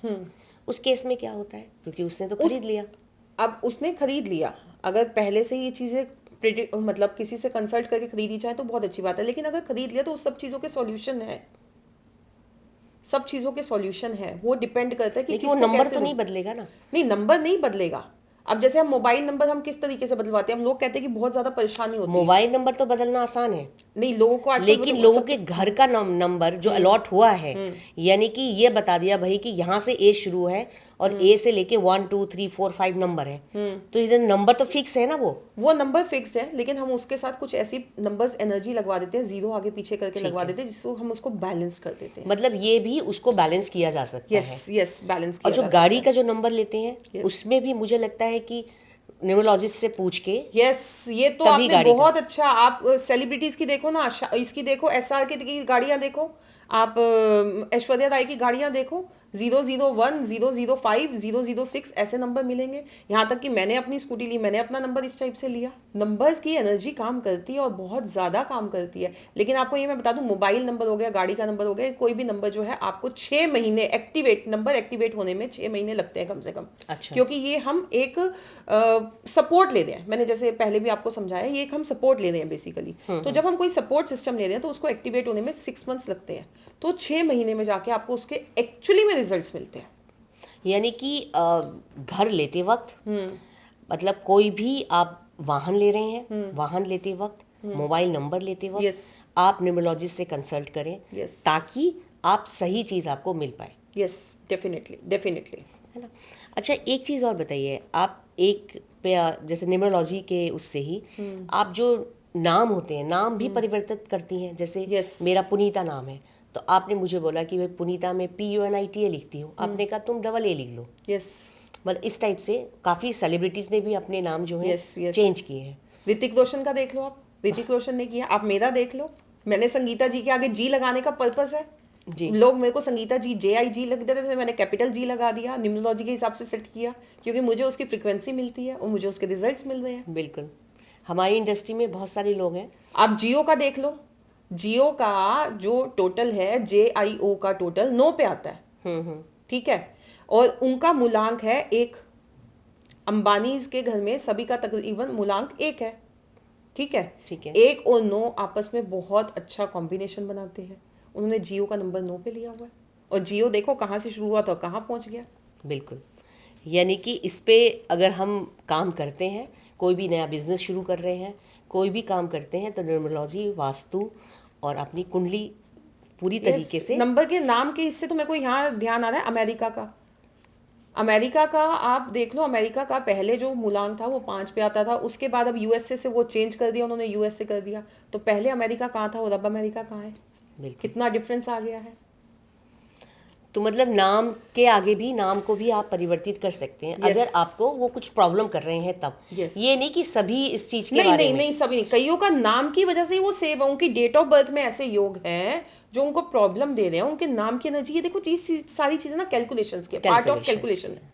उस केस में क्या होता है? क्योंकि उसने तो खरीद लिया। अब उसने खरीद लिया, अगर पहले से ये चीज़ें मतलब किसी से कंसल्ट करके खरीदी जाए तो बहुत अच्छी बात है, लेकिन अगर खरीद लिया तो उस सब चीज़ों के सॉल्यूशन है, सब चीज़ों के सॉल्यूशन है। वो डिपेंड करता है कि वो नंबर तो नहीं बदलेगा ना। नहीं, नंबर नहीं बदलेगा। अब जैसे हम मोबाइल नंबर हम किस तरीके से बदलवाते हैं, हम लोग कहते हैं कि बहुत ज़्यादा परेशानी होती है। मोबाइल नंबर तो बदलना आसान है, नहीं लोगों को आजकल, लेकिन लोगों के घर का नंबर जो अलॉट हुआ है, यानी कि ये बता दिया भाई कि यहाँ से ए शुरू है और ए से लेके 1 2 3 4 5 नंबर है, तो ये नंबर तो फिक्स है ना। वो नंबर फिक्स्ड है, लेकिन हम उसके साथ कुछ ऐसी नंबर्स एनर्जी लगवा देते हैं, जीरो आगे पीछे करके लगवा देते हैं, जिससे हम उसको बैलेंस कर देते हैं। मतलब ये भी उसको बैलेंस किया जा सकता है। यस बैलेंस किया और जो जा सकता गाड़ी का जो नंबर लेते हैं उसमें भी मुझे लगता है कि न्यूमरोलॉजिस्ट से पूछ के। यस ये तो आपने बहुत अच्छा, आप सेलिब्रिटीज की देखो ना, इसकी देखो, SR की गाड़ियां देखो, आप ऐश्वर्या राय की गाड़ियां देखो, 001 005 006 ऐसे नंबर मिलेंगे। यहाँ तक कि मैंने अपनी स्कूटी ली, मैंने अपना नंबर इस टाइप से लिया। नंबर्स की एनर्जी काम करती है और बहुत ज़्यादा काम करती है। लेकिन आपको ये मैं बता दूं, मोबाइल नंबर हो गया, गाड़ी का नंबर हो गया, कोई भी नंबर जो है आपको 6 महीने नंबर एक्टिवेट होने में 6 महीने लगते हैं कम से कम। अच्छा। क्योंकि ये हम एक सपोर्ट ले रहे हैं, मैंने जैसे पहले भी आपको समझाया, ये एक हम सपोर्ट ले रहे हैं बेसिकली। तो जब हम कोई सपोर्ट सिस्टम ले रहे हैं तो उसको एक्टिवेट होने में 6 मंथ्स लगते हैं, तो 6 महीने में जाके आपको उसके एक्चुअली में रिजल्ट्स मिलते हैं। यानी कि घर लेते वक्त, मतलब कोई भी आप वाहन ले रहे हैं, वाहन लेते वक्त, मोबाइल नंबर लेते वक्त, आप न्यूमरोलॉजिस्ट से कंसल्ट करें, ताकि आप सही चीज़ आपको मिल पाए। यस डेफिनेटली है ना। अच्छा, एक चीज़ और बताइए, आप एक पे जैसे न्यूमरोलॉजी के उससे ही आप जो नाम होते हैं, नाम भी परिवर्तित करती हैं। जैसे मेरा पुनीता नाम है, तो आपने मुझे बोला कि भाई पुनीता में PUNITA लिखती हूँ, आपने कहा तुम AA लिख लो। मतलब इस टाइप से काफ़ी सेलिब्रिटीज़ ने भी अपने नाम जो है चेंज किए हैं। ऋतिक रोशन का देख लो आप, ऋतिक रोशन ने किया, आप मेरा देख लो, मैंने संगीता जी के आगे जी लगाने का पर्पस है जी। लोग मेरे को संगीता जी JIG लग देते थे, मैंने कैपिटल G लगा दिया, न्यूमरोलॉजी के हिसाब से सेट किया, क्योंकि मुझे उसकी फ्रीक्वेंसी मिलती है और मुझे उसके रिजल्ट्स मिल रहे हैं। बिल्कुल, हमारी इंडस्ट्री में बहुत सारे लोग हैं। आप जियो का देख लो, जियो का जो टोटल है, JIO का टोटल 9 पे आता है। ठीक है, और उनका मूलांक है 1। अंबानीज के घर में सभी का तकरीबन मूलांक 1 है। ठीक है, 1 और 9 आपस में बहुत अच्छा कॉम्बिनेशन बनाते हैं। उन्होंने जियो का नंबर 9 पे लिया हुआ है, और जियो देखो कहाँ से शुरू हुआ था, कहाँ पहुँच गया। बिल्कुल, यानी कि इस पे अगर हम काम करते हैं, कोई भी नया बिजनेस शुरू कर रहे हैं, कोई भी काम करते हैं, तो न्यूमरोलॉजी, वास्तु और अपनी कुंडली पूरी तरीके से। नंबर के नाम के हिस्से तो मेरे को यहाँ ध्यान आ रहा है अमेरिका का आप देख लो। अमेरिका का पहले जो मूलांक था वो 5 पे आता था, उसके बाद अब USA से वो चेंज कर दिया, उन्होंने US से कर दिया। तो पहले अमेरिका कहाँ था और अब अमेरिका कहाँ है, कितना डिफरेंस आ गया है। तो मतलब नाम के आगे भी नाम को भी आप परिवर्तित कर सकते हैं अगर आपको वो कुछ प्रॉब्लम कर रहे हैं तब। ये नहीं कि सभी इस चीज के बारे में। नहीं सभी नहीं, कईयों का नाम की वजह से वो सेव है, उनकी डेट ऑफ बर्थ में ऐसे योग हैं जो उनको प्रॉब्लम दे रहे हैं, उनके नाम की एनर्जी। ये देखो चीज सारी चीजें ना कैलकुलेशंस के पार्ट ऑफ कैलकुलेशन है।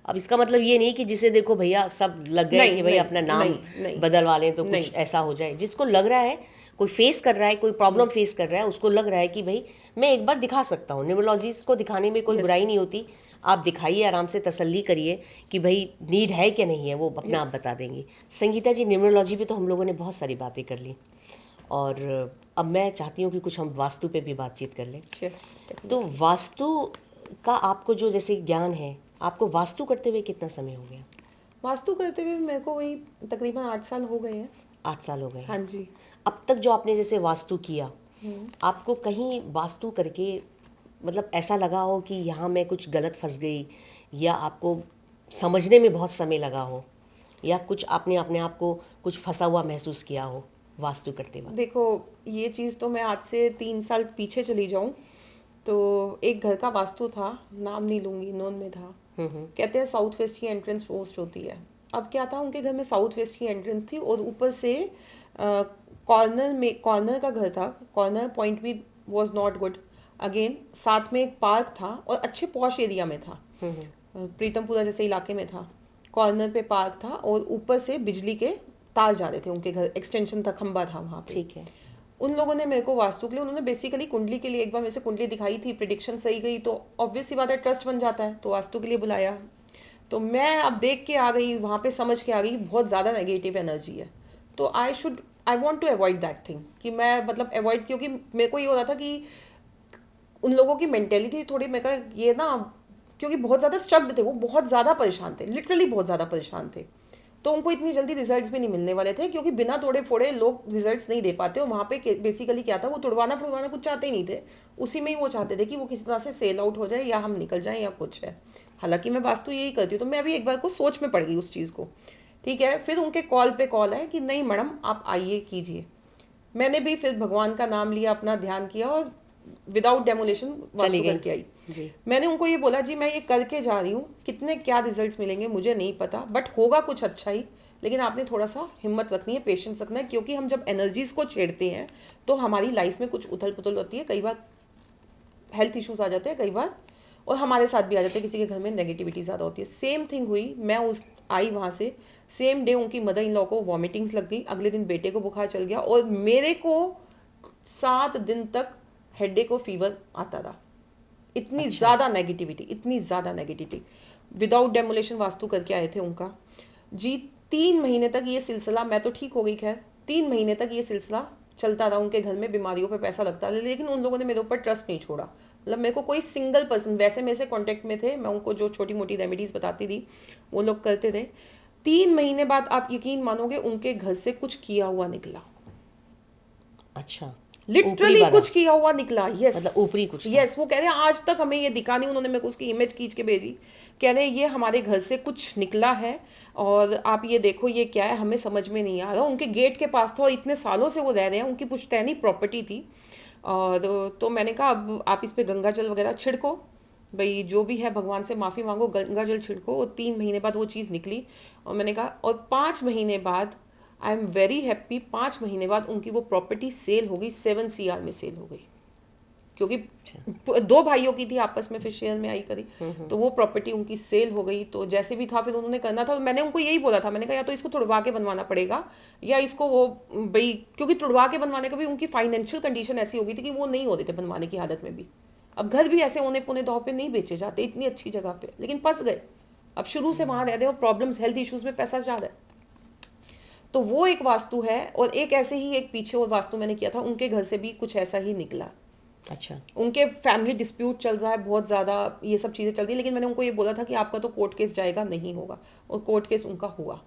अब इसका मतलब ये नहीं कि जिसे देखो भैया सब लग गए कि भाई अपना नाम बदलवा लें तो कुछ ऐसा हो जाए। जिसको लग रहा है, कोई फेस कर रहा है, कोई प्रॉब्लम फेस कर रहा है, उसको लग रहा है कि भाई मैं एक बार दिखा सकता हूँ। न्यूमरोलॉजिस्ट को दिखाने में कोई बुराई नहीं होती। आप दिखाइए, आराम से तसल्ली करिए कि भाई नीड है कि नहीं है, वो अपना आप बता देंगी। संगीता जी, न्यूमरोलॉजी पे तो हम लोगों ने बहुत सारी बातें कर ली और अब मैं चाहती हूँ कि कुछ हम वास्तु पे भी बातचीत कर लें। तो वास्तु का आपको जो जैसे ज्ञान है, आपको वास्तु करते हुए कितना समय हो गया? वास्तु करते हुए मेरे को वही तकरीबन 8 साल हो गए हैं। 8 साल हो गए? हाँ जी। अब तक जो आपने जैसे वास्तु किया, आपको कहीं वास्तु करके मतलब ऐसा लगा हो कि यहाँ मैं कुछ गलत फंस गई, या आपको समझने में बहुत समय लगा हो, या कुछ आपने अपने आप को कुछ फंसा हुआ महसूस किया हो वास्तु करते वक्त? देखो, ये चीज़ तो मैं आज से 3 साल पीछे चली जाऊँ तो एक घर का वास्तु था, नाम नहीं लूँगी, नोन में था। कहते हैं साउथ वेस्ट की एंट्रेंस पोस्ट होती है। अब क्या था, उनके घर में साउथ वेस्ट की एंट्रेंस थी और ऊपर से कॉर्नर का घर था। कॉर्नर पॉइंट भी वॉज नॉट गुड। अगेन साथ में एक पार्क था और अच्छे पॉश एरिया में था, प्रीतमपुरा जैसे इलाके में था। कॉर्नर पे पार्क था और ऊपर से बिजली के तार जा रहे थे उनके घर, एक्सटेंशन था, खंबा था वहाँ पे। ठीक है। उन लोगों ने मेरे को वास्तु के लिए, उन्होंने बेसिकली कुंडली के लिए एक बार मेरे से कुंडली दिखाई थी, प्रिडिक्शन सही गई तो ऑब्वियस सी बात है ट्रस्ट बन जाता है, तो वास्तु के लिए बुलाया। तो मैं अब देख के आ गई वहाँ पे, समझ के आ गई बहुत ज़्यादा नेगेटिव एनर्जी है। तो I want to avoid that thing, कि मैं मतलब अवॉइड, क्योंकि मेरे को ये हो रहा था कि उन लोगों की मेंटेलिटी थोड़ी, मेरे का ये ना, क्योंकि बहुत ज़्यादा स्ट्रक्ड थे वो, बहुत ज़्यादा परेशान थे, लिटरली बहुत ज़्यादा परेशान थे। तो उनको इतनी जल्दी रिजल्ट्स भी नहीं मिलने वाले थे, क्योंकि बिना तोड़े फोड़े लोग रिजल्ट्स नहीं दे पाते। और वहाँ पे बेसिकली क्या था, वो तुड़वाना फुड़वाना कुछ चाहते ही नहीं थे, उसी में ही वो चाहते थे कि वो किसी तरह से सेल आउट हो जाए या हम निकल जाएं या कुछ है। हालांकि मैं वास्तु यही करती हूँ, तो मैं अभी एक बार को सोच में पड़ गई उस चीज़ को। ठीक है, फिर उनके कॉल पे कॉल है कि नहीं मैडम आप आइए कीजिए। मैंने भी फिर भगवान का नाम लिया, अपना ध्यान किया और विदाउट डेमोलेशन वास्तु करके आई। मैंने उनको ये बोला, जी मैं ये करके जा रही हूँ, कितने क्या रिजल्ट्स मिलेंगे मुझे नहीं पता, बट होगा कुछ अच्छा ही। लेकिन आपने थोड़ा सा हिम्मत रखनी है, पेशेंस रखना है, क्योंकि हम जब एनर्जीज को छेड़ते हैं तो हमारी लाइफ में कुछ उथल पुथल होती है, कई बार हेल्थ इश्यूज आ जाते हैं, कई बार और हमारे साथ भी आ जाते हैं, किसी के घर में नेगेटिविटी ज़्यादा होती है। सेम थिंग हुई, मैं आई वहाँ से, सेम डे उनकी मदर इन लॉ को वॉमिटिंग्स लग गई, अगले दिन बेटे को बुखार चल गया और मेरे को 7 दिन तक हेडेक और फीवर आता था। इतनी ज़्यादा नेगेटिविटी, इतनी ज़्यादा नेगेटिविटी। विदाउट डेमोलेशन वास्तु करके आए थे उनका जी। 3 महीने तक ये सिलसिला, मैं तो ठीक हो गई खैर, 3 महीने तक ये सिलसिला चलता रहा। उनके घर में बीमारियों पे पैसा लगता है, लेकिन उन लोगों ने मेरे ऊपर ट्रस्ट नहीं छोड़ा। मतलब मेरे को कोई सिंगल पर्सन, वैसे मेरे से कॉन्टेक्ट में थे, मैं उनको जो छोटी मोटी रेमेडीज़ बताती थी वो लोग करते थे। 3 महीने बाद आप यकीन मानोगे उनके घर से कुछ किया हुआ निकला। अच्छा, लिटरली कुछ किया हुआ निकला। यस, मतलब ऊपरी कुछ। यस, वो कह रहे हैं आज तक हमें ये दिखा नहीं। उन्होंने मेरे को उसकी इमेज खींच के भेजी, कह रहे हैं ये हमारे घर से कुछ निकला है और आप ये देखो ये क्या है, हमें समझ में नहीं आ रहा। उनके गेट के पास था और इतने सालों से वो रह रहे हैं, उनकी पुश्तैनी प्रॉपर्टी थी। और तो मैंने कहा अब आप इस पर गंगा जल वगैरह छिड़को, भाई जो भी है भगवान से माफ़ी मांगो, गंगा जल छिड़को। और 3 महीने बाद वो चीज़ निकली। और मैंने कहा, और 5 महीने बाद आई एम वेरी हैप्पी, 5 महीने बाद उनकी वो प्रॉपर्टी सेल हो गई, 7 CR में सेल हो गई, क्योंकि 2 भाइयों की थी आपस में, फिर शेयर में आई करी, तो वो प्रॉपर्टी उनकी सेल हो गई। तो जैसे भी था फिर उन्होंने करना था। मैंने उनको यही बोला था, मैंने कहा या तो इसको तुड़वा के बनवाना पड़ेगा या इसको वो भाई, क्योंकि तुड़वा के बनवाने का भी उनकी फाइनेंशियल कंडीशन ऐसी हो गई थी कि वो नहीं होते थे बनवाने की हालत में भी। अब घर भी ऐसे होने पुने दाव पे नहीं बेचे जाते इतनी अच्छी जगह पे, लेकिन फंस गए। अब शुरू से वहाँ रह रहे और प्रॉब्लम्स, हेल्थ इश्यूज में पैसा जा रहा है। तो वो एक वास्तु है। और एक ऐसे ही एक पीछे और वास्तु मैंने किया था, उनके घर से भी कुछ ऐसा ही निकला। अच्छा, उनके फैमिली डिस्प्यूट चल रहा है बहुत ज़्यादा, ये सब चीज़ें चल रही है, लेकिन मैंने उनको ये बोला था कि आपका तो कोर्ट केस जाएगा, नहीं होगा, और कोर्ट केस उनका हुआ।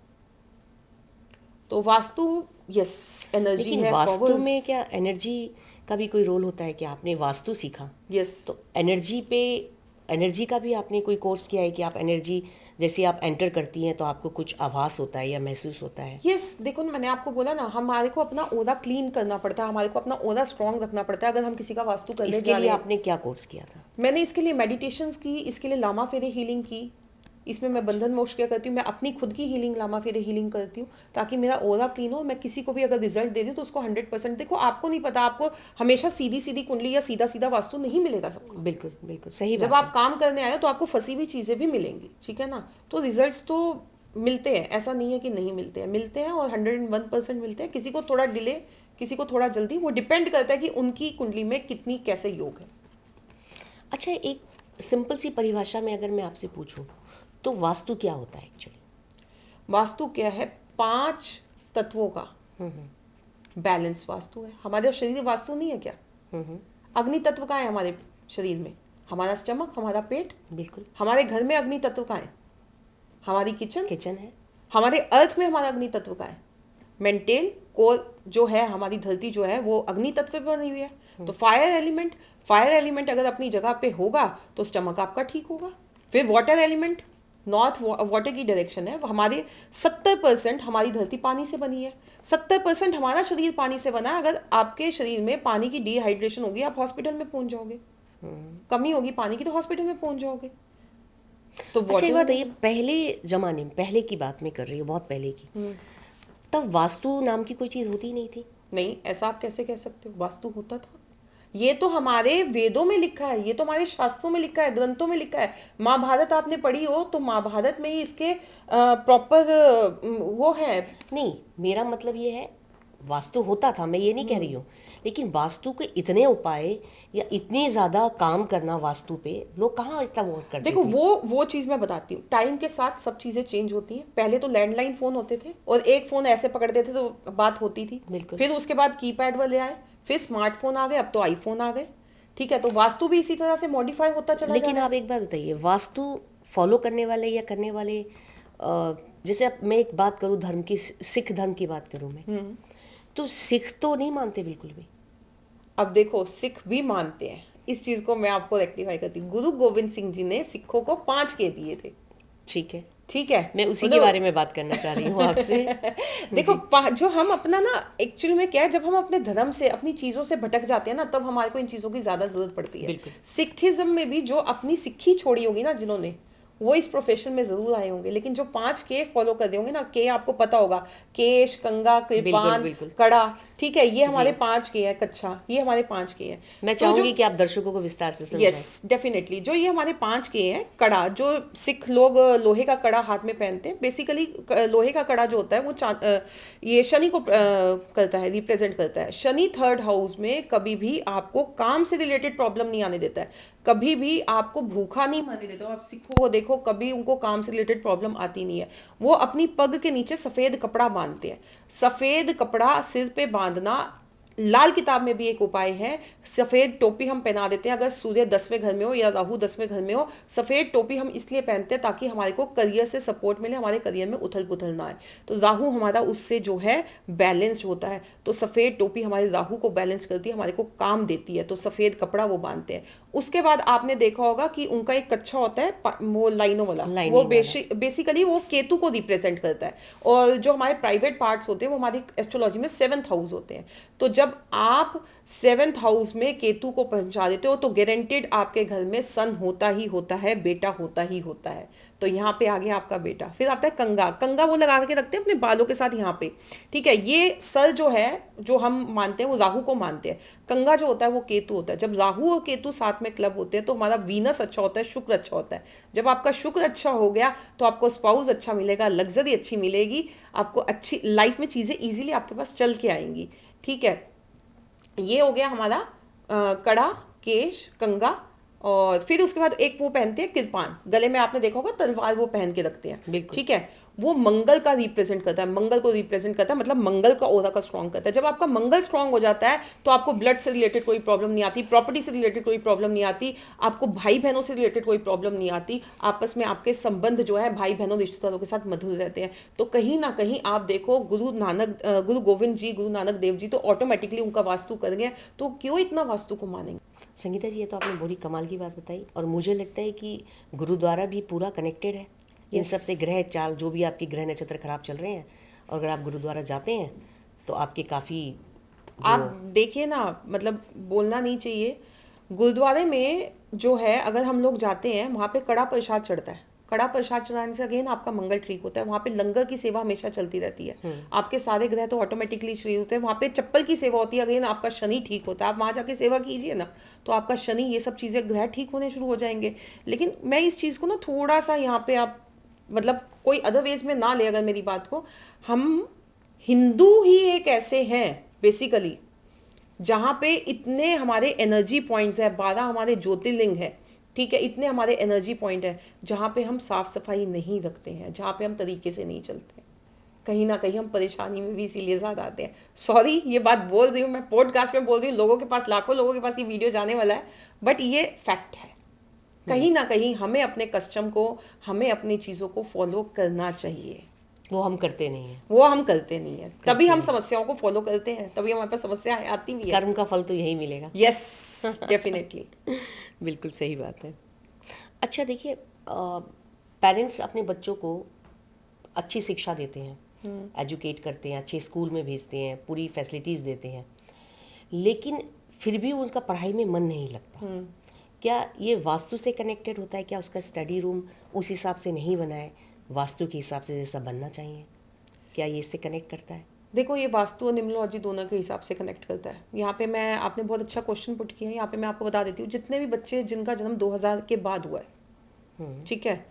तो वास्तु यस एनर्जी है। वास्तु में क्या एनर्जी का भी कोई रोल होता है कि आपने वास्तु सीखा? यस। तो एनर्जी पे एनर्जी का भी आपने कोई कोर्स किया है कि आप एनर्जी जैसे आप एंटर करती हैं तो आपको कुछ आभास होता है या महसूस होता है? यस, देखो मैंने आपको बोला ना, हमारे को अपना ओरा क्लीन करना पड़ता है, हमारे को अपना ओरा स्ट्रांग रखना पड़ता है अगर हम किसी का वास्तु करने इसके जा लिए रहे हैं। आपने क्या कोर्स किया था? मैंने इसके लिए मेडिटेशंस की, इसके लिए लामा फेरे हीलिंग की, इसमें मैं बंधन मोक्ष क्या करती हूँ, मैं अपनी खुद की हीलिंग लामा फेरे हीलिंग करती हूँ ताकि मेरा ओरा क्लीन हो। मैं किसी को भी अगर रिजल्ट दे दूँ तो उसको 100%, देखो आपको नहीं पता, आपको हमेशा सीधी सीधी कुंडली या सीधा सीधा वास्तु नहीं मिलेगा सबको। बिल्कुल बिल्कुल सही जब बात आप काम करने आए हो तो आपको फंसी हुई चीज़ें भी मिलेंगी, ठीक है ना। तो रिजल्ट्स तो मिलते हैं, ऐसा नहीं है कि नहीं मिलते हैं, मिलते हैं और 101% मिलते हैं। किसी को थोड़ा डिले, किसी को थोड़ा जल्दी, वो डिपेंड करता है कि उनकी कुंडली में कितनी कैसे योग है। अच्छा, एक सिंपल सी परिभाषा में अगर मैं आपसे पूछूं तो वास्तु क्या होता है एक्चुअली? वास्तु क्या है? 5 तत्वों का बैलेंस वास्तु है। हमारे शरीर वास्तु नहीं है क्या? अग्नि तत्व का है हमारे शरीर में, हमारा स्टमक, हमारा पेट। बिल्कुल। हमारे घर में अग्नि तत्व का है, हमारी किचन है। हमारे अर्थ में हमारा अग्नि तत्व का है। मेंटेल कोर जो है, हमारी धरती जो है वो अग्नि तत्व पे बनी हुई है। तो फायर एलिमेंट अगर अपनी जगह पे होगा तो स्टमक आपका ठीक होगा। फिर वाटर एलिमेंट, नॉर्थ वाटर की डायरेक्शन है, हमारे 70% हमारी धरती पानी से बनी है, 70% हमारा शरीर पानी से बना है। अगर आपके शरीर में पानी की डिहाइड्रेशन होगी, आप हॉस्पिटल में पहुंच जाओगे। कमी होगी पानी की तो हॉस्पिटल में पहुंच जाओगे। तो अच्छा, एक बात है, ये पहले जमाने में, पहले की बात मैं कर रही हूँ, बहुत पहले की, तब वास्तु नाम की कोई चीज़ होती ही नहीं थी। नहीं, ऐसा आप कैसे कह सकते हो? वास्तु होता था। ये तो हमारे वेदों में लिखा है, ये तो हमारे शास्त्रों में लिखा है, ग्रंथों में लिखा है। महाभारत आपने पढ़ी हो तो महाभारत में ही इसके प्रॉपर वो है। नहीं, मेरा मतलब ये है वास्तु होता था, मैं ये नहीं कह रही हूँ, लेकिन वास्तु के इतने उपाय या इतनी ज़्यादा काम करना वास्तु पे लोग कहाँ इतना वो करते देखो थे? वो चीज़ मैं बताती हूँ। टाइम के साथ सब चीज़ें चेंज होती हैं। पहले तो लैंडलाइन फ़ोन होते थे और एक फ़ोन ऐसे पकड़ते थे तो बात होती थी। बिल्कुल। फिर उसके बाद कीपैड वाले आए, फिर स्मार्टफोन आ गए, अब तो आईफोन आ गए, ठीक है। तो वास्तु भी इसी तरह से मॉडिफाई होता चला जा लेकिन रहा है। आप एक बात बताइए, वास्तु फॉलो करने वाले या करने वाले, जैसे अब मैं एक बात करूँ धर्म की, सिख धर्म की बात करूँ मैं, तो सिख तो नहीं मानते बिल्कुल भी। अब देखो, सिख भी मानते हैं, इस चीज़ को मैं आपको रेक्टिफाई करती हूँ। गुरु गोविंद सिंह जी ने सिखों को 5 के दिए थे, ठीक है, ठीक है। मैं उसी के बारे में बात करना चाह रही हूँ आपसे। देखो जो हम अपना ना, एक्चुअली में क्या है, जब हम अपने धर्म से, अपनी चीज़ों से भटक जाते हैं ना, तब हमारे को इन चीज़ों की ज़्यादा ज़रूरत पड़ती है। बिल्कुल। सिखिज्म में भी जो अपनी सिक्खी छोड़ी होगी ना जिन्होंने, वो इस प्रोफेशन में जरूर आए होंगे। लेकिन जो 5 के फॉलो कर रहे होंगे ना, के आपको पता होगा, केश, कंगा, कृपान, बिल्कुल। कड़ा, ठीक है, ये हमारे 5 के हैं। कच्छा, ये हमारे 5 के हैं। मैं चाहूंगी कि आप दर्शकों को विस्तार से समझाएं। Yes, definitely. जो ये हमारे 5 के हैं, कड़ा, जो सिख लोग लोहे का कड़ा हाथ में पहनते हैं। बेसिकली लोहे का कड़ा जो होता है वो ये शनि को करता है, रिप्रेजेंट करता है। शनि 3rd हाउस में कभी भी आपको काम से रिलेटेड प्रॉब्लम नहीं आने देता है, कभी भी आपको भूखा नहीं मरने देता। आप सिखों को देखो, कभी उनको काम से रिलेटेड प्रॉब्लम आती नहीं है। वो अपनी पग के नीचे सफ़ेद कपड़ा बांधते हैं। सफ़ेद कपड़ा सिर पे बांधना, लाल किताब में भी एक उपाय है। सफ़ेद टोपी हम पहना देते हैं अगर सूर्य 10वें घर में हो या राहु 10वें घर में हो। सफ़ेद टोपी हम इसलिए पहनते हैं ताकि हमारे को करियर से सपोर्ट मिले, हमारे करियर में उथल पुथल ना आए। तो राहु हमारा उससे जो है बैलेंस्ड होता है। तो सफ़ेद टोपी हमारे राहु को बैलेंस करती है, हमारे को काम देती है। तो सफ़ेद कपड़ा वो बांधते हैं। उसके बाद आपने देखा होगा कि उनका एक कच्छा होता है, वो लाइनों वाला, वो बेसिकली वो केतु को रिप्रेजेंट करता है। और जो हमारे प्राइवेट पार्ट्स होते हैं वो हमारी एस्ट्रोलॉजी में 7th हाउस होते हैं। तो जब आप 7th हाउस में केतु को पहुंचा देते हो तो गारंटेड आपके घर में सन होता ही होता है, बेटा होता ही होता है। तो यहाँ पे आ गया आपका बेटा। फिर आता है कंगा। कंगा वो लगा के रखते हैं अपने बालों के साथ यहाँ पे, ठीक है। ये सर जो है, जो हम मानते हैं वो राहु को मानते हैं। कंगा जो होता है वो केतु होता है। जब राहु और केतु साथ में क्लब होते हैं तो हमारा वीनस अच्छा होता है, शुक्र अच्छा होता है। जब आपका शुक्र अच्छा हो गया तो आपको स्पाउस अच्छा मिलेगा, लग्जरी अच्छी मिलेगी, आपको अच्छी लाइफ में चीज़ें ईजिली आपके पास चल के आएंगी, ठीक है। ये हो गया हमारा कड़ा, केश, कंगा। और फिर उसके बाद एक वो पहनते हैं कृपान, गले में आपने देखा होगा तलवार वो पहन के रखते हैं, ठीक है। वो मंगल का रिप्रेजेंट करता है, मंगल को रिप्रेजेंट करता है, मतलब मंगल का ऑरा का स्ट्रॉन्ग करता है। जब आपका मंगल स्ट्रॉन्ग हो जाता है तो आपको ब्लड से रिलेटेड कोई प्रॉब्लम नहीं आती, प्रॉपर्टी से रिलेटेड कोई प्रॉब्लम नहीं आती, आपको भाई बहनों से रिलेटेड कोई प्रॉब्लम नहीं आती, आपस में आपके संबंध जो है भाई बहनों रिश्तेदारों के साथ मधुर रहते हैं। तो कहीं ना कहीं आप देखो गुरु गोविंद जी, गुरु नानक देव जी तो ऑटोमेटिकली उनका वास्तु कर गए, तो क्यों इतना वास्तु को मानेंगे। संगीता जी, ये तो आपने बड़ी कमाल की बात बताई, और मुझे लगता है कि गुरुद्वारा भी पूरा कनेक्टेड है इन सब से। ग्रह चाल, जो भी आपके ग्रह नक्षत्र खराब चल रहे हैं, और अगर आप गुरुद्वारा जाते हैं तो आपके काफ़ी आप देखिए ना, मतलब बोलना नहीं चाहिए, गुरुद्वारे में जो है अगर हम लोग जाते हैं वहाँ पे कड़ा प्रसाद चढ़ता है, कड़ा प्रसाद चढ़ाने से अगेन आपका मंगल ठीक होता है। वहाँ पे लंगर की सेवा हमेशा चलती रहती है, आपके सारे ग्रह तो ऑटोमेटिकली श्री होते हैं। वहाँ पे चप्पल की सेवा होती है, अगेन आपका शनि ठीक होता है। आप वहाँ जाके सेवा कीजिए ना, तो आपका शनि, ये सब चीज़ें, ग्रह ठीक होने शुरू हो जाएंगे। लेकिन मैं इस चीज़ को ना थोड़ा सा यहाँ पे आप मतलब कोई अदर वेज में ना ले, अगर मेरी बात को, हम हिंदू ही एक ऐसे हैं बेसिकली जहाँ पे इतने हमारे एनर्जी पॉइंट्स है, 12 हमारे ज्योतिर्लिंग है, ठीक है, इतने हमारे एनर्जी पॉइंट है, जहाँ पे हम साफ सफाई नहीं रखते हैं, जहाँ पे हम तरीके से नहीं चलते हैं। कहीं ना कहीं हम परेशानी में भी इसीलिए ज़्यादा आते हैं। सॉरी ये बात बोल रही हूँ मैं, पॉडकास्ट में बोल रही हूँ, लोगों के पास, लाखों लोगों के पास ये वीडियो जाने वाला है, बट ये फैक्ट है। कहीं ना कहीं हमें अपने कस्टम को, हमें अपनी चीज़ों को फॉलो करना चाहिए। वो हम करते नहीं हैं, वो हम करते नहीं है, तभी हम समस्याओं को फॉलो करते हैं, तभी हमारे पास समस्याएं आती भी है। कर्म का फल तो यही मिलेगा। Yes, definitely. बिल्कुल सही बात है। अच्छा देखिए, पेरेंट्स अपने बच्चों को अच्छी शिक्षा देते हैं, एजुकेट करते हैं, अच्छे स्कूल में भेजते हैं, पूरी फैसिलिटीज़ देते हैं, लेकिन फिर भी उसका पढ़ाई में मन नहीं लगता। क्या ये वास्तु से कनेक्टेड होता है? क्या उसका स्टडी रूम उस हिसाब से नहीं बना है, वास्तु के हिसाब से जैसा बनना चाहिए? क्या ये इससे कनेक्ट करता है? देखो, ये वास्तु और न्यूमरोलॉजी दोनों के हिसाब से कनेक्ट करता है। यहाँ पे मैं, आपने बहुत अच्छा क्वेश्चन पुट किया है, यहाँ पे मैं आपको बता देती हूँ, जितने भी बच्चे जिनका जन्म 2000 के बाद हुआ है, ठीक है,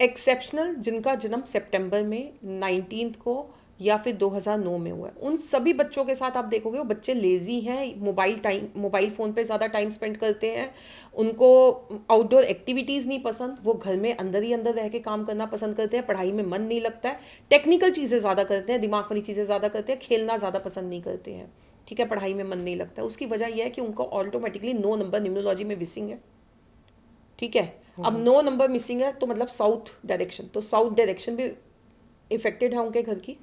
एक्सेप्शनल जिनका जन्म सितंबर में 19 को या फिर 2009 में हुआ है, उन सभी बच्चों के साथ आप देखोगे वो बच्चे लेजी हैं, मोबाइल फ़ोन पर ज़्यादा टाइम स्पेंड करते हैं, उनको आउटडोर एक्टिविटीज़ नहीं पसंद, वो घर में अंदर ही अंदर रह के काम करना पसंद करते हैं, पढ़ाई में मन नहीं लगता है, टेक्निकल चीज़ें ज़्यादा करते हैं, दिमाग वाली चीज़ें ज़्यादा करते हैं, खेलना ज़्यादा पसंद नहीं करते हैं, ठीक है, पढ़ाई में मन नहीं लगता है। उसकी वजह यह है कि उनको ऑटोमेटिकली 9 नंबर न्यूमरोलॉजी में मिसिंग है, ठीक है। अब 9 नंबर मिसिंग है तो मतलब साउथ डायरेक्शन, तो साउथ डायरेक्शन भी इफेक्टेड है उनके घर की,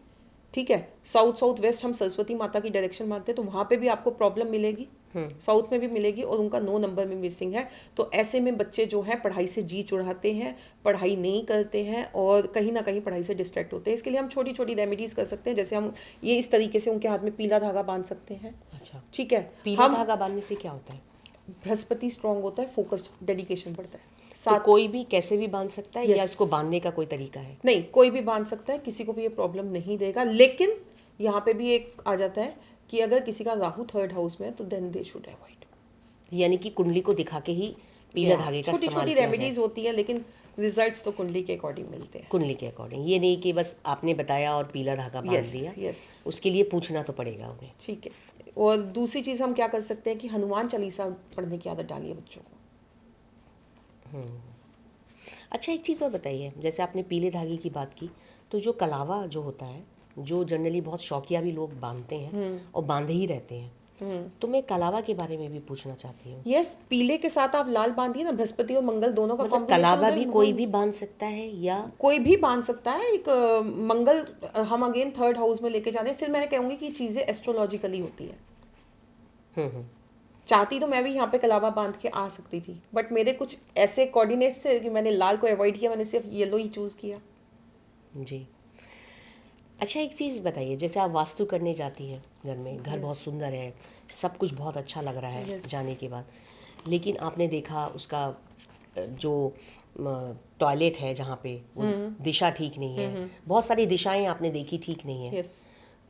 ठीक है। साउथ वेस्ट हम सरस्वती माता की डायरेक्शन मानते हैं, तो वहाँ पे भी आपको प्रॉब्लम मिलेगी, साउथ में भी मिलेगी, और उनका 9 नंबर में मिसिंग है। तो ऐसे में बच्चे जो हैं पढ़ाई से जी चुराते हैं, पढ़ाई नहीं करते हैं, और कहीं ना कहीं पढ़ाई से डिस्ट्रैक्ट होते हैं। इसके लिए हम छोटी छोटी रेमेडीज कर सकते हैं, जैसे हम ये इस तरीके से उनके हाथ में पीला धागा बांध सकते हैं। अच्छा, ठीक है। पीला धागा बांधने से क्या होता है? बृहस्पति स्ट्रांग होता है, फोकस्ड, डेडिकेशन बढ़ता है। तो कोई भी कैसे भी बांध सकता है, या इसको बांधने का कोई तरीका है? नहीं, कोई भी बांध सकता है, किसी को भी ये प्रॉब्लम नहीं देगा। लेकिन यहाँ पे भी एक आ जाता है कि अगर किसी का राहु 3rd हाउस में है तो देन दे शुड अवॉइड, यानी कि कुंडली को दिखा के ही पीला धागे का छोटी छोटी रेमेडीज होती है, लेकिन रिजल्ट्स तो कुंडली के अकॉर्डिंग मिलते हैं। कुंडली के अकॉर्डिंग, ये नहीं कि बस आपने बताया और पीला धागा बांध दिया। उसके लिए पूछना तो पड़ेगा उन्हें, ठीक है। और दूसरी चीज़ हम क्या कर सकते हैं कि हनुमान चालीसा पढ़ने की आदत डालिए बच्चों को। अच्छा, एक चीज़ और बताइए, जैसे आपने पीले धागे की बात की, तो जो कलावा जो होता है, जो जनरली बहुत शौकिया भी लोग बांधते हैं और बांधे ही रहते हैं, तो मैं कलावा के बारे में भी पूछना चाहती हूँ। यस, पीले के साथ आप लाल बांधिए ना, बृहस्पति और मंगल दोनों का मतलब कलावा भी कोई भी बांध सकता है, या कोई भी बांध सकता है। एक मंगल हम अगेन 3rd हाउस में लेके जाते हैं। फिर मैं कहूँगी कि चीज़ें एस्ट्रोलॉजिकली होती है। चाहती तो मैं भी यहाँ पे कलावा बांध के आ सकती थी, बट मेरे कुछ ऐसे कोऑर्डिनेट्स थे कि मैंने लाल को अवॉइड किया, मैंने सिर्फ येलो ही चूज़ किया। जी। अच्छा, एक चीज़ बताइए, जैसे आप वास्तु करने जाती हैं घर में, घर बहुत सुंदर है, सब कुछ बहुत अच्छा लग रहा है जाने के बाद, लेकिन आपने देखा उसका जो टॉयलेट है जहाँ पे, वो दिशा ठीक नहीं है, बहुत सारी दिशाएं आपने देखी ठीक नहीं है,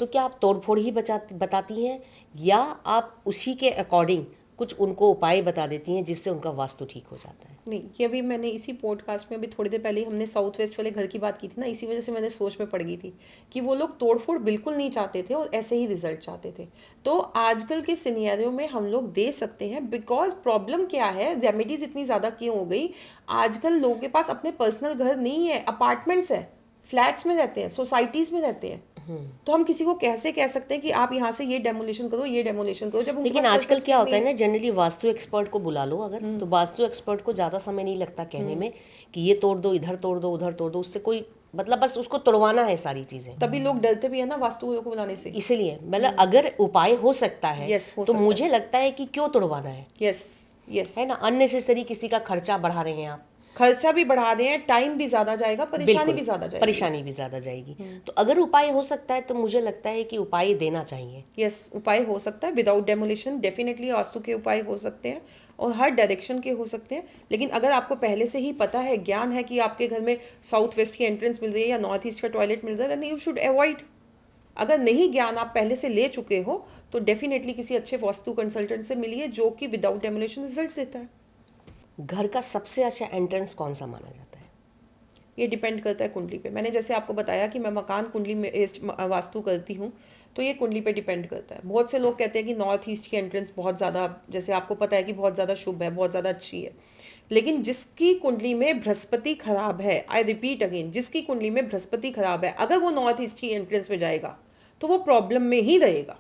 तो क्या आप तोड़फोड़ ही बताती हैं, या आप उसी के अकॉर्डिंग कुछ उनको उपाय बता देती हैं जिससे उनका वास्तु ठीक हो जाता है? नहीं, ये भी मैंने इसी पॉडकास्ट में भी थोड़ी देर पहले हमने साउथ वेस्ट वाले घर की बात की थी ना, इसी वजह से मैंने सोच में पड़ गई थी कि वो लोग तोड़फोड़ बिल्कुल नहीं चाहते थे और ऐसे ही रिजल्ट चाहते थे। तो आजकल के सिनेरियो में हम लोग दे सकते हैं, बिकॉज प्रॉब्लम क्या है, रेमेडीज इतनी ज़्यादा क्यों हो गई, आजकल लोगों के पास अपने पर्सनल घर नहीं है, अपार्टमेंट्स है, फ्लैट्स में रहते हैं, सोसाइटीज में रहते हैं, तो हम किसी को कैसे कह सकते हैं कि आप यहाँ से ये डेमोलिशन करो, ये डेमोलिशन करो, जब उनके लेकिन पास आजकल personal क्या space होता है नहीं ना, जनरली वास्तु एक्सपर्ट को बुला लो अगर, तो वास्तु एक्सपर्ट को ज़्यादा समय नहीं लगता कहने में कि ये तोड़ दो, इधर तोड़ दो, उधर तोड़ दो, उससे कोई मतलब बस उसको तोड़वाना है सारी चीज़ें। तभी लोग डरते भी है ना वास्तु को बुलाने से। इसीलिए मतलब अगर उपाय हो सकता है Yes, हो तो सकता मुझे लगता है कि क्यों तोड़वाना है यस यस, ना। अननेसेसरी किसी का खर्चा बढ़ा रहे हैं आप। खर्चा भी बढ़ा दें, टाइम भी ज्यादा जाएगा, परेशानी बिल्कुल, भी ज्यादा जाएगी। परेशानी भी ज़्यादा जाएगी। तो अगर उपाय हो सकता है तो मुझे लगता है कि उपाय देना चाहिए। यस, उपाय हो सकता है विदाउट डेमोलिशन, डेफिनेटली वास्तु के उपाय हो सकते हैं और हर डायरेक्शन के हो सकते हैं। लेकिन अगर आपको पहले से ही पता है, ज्ञान है कि आपके घर में साउथ वेस्ट की एंट्रेंस मिल रही है या नॉर्थ ईस्ट का टॉयलेट मिल रहा है, देन यू शुड अवॉइड। अगर नहीं ज्ञान आप पहले से ले चुके हो तो डेफिनेटली किसी अच्छे वास्तु कंसल्टेंट से मिलिए जो कि विदाउट डेमोलिशन रिजल्ट देता है। घर का सबसे अच्छा एंट्रेंस कौन सा माना जाता है? ये डिपेंड करता है कुंडली पे। मैंने जैसे आपको बताया कि मैं मकान कुंडली में वास्तु करती हूँ, तो ये कुंडली पे डिपेंड करता है। बहुत से लोग कहते हैं कि नॉर्थ ईस्ट की एंट्रेंस बहुत ज़्यादा, जैसे आपको पता है कि बहुत ज़्यादा शुभ है, बहुत ज़्यादा अच्छी है। लेकिन जिसकी कुंडली में बृहस्पति खराब है, आई रिपीट अगेन, जिसकी कुंडली में बृहस्पति खराब है, अगर वो नॉर्थ ईस्ट की एंट्रेंस में जाएगा तो वो प्रॉब्लम में ही रहेगा।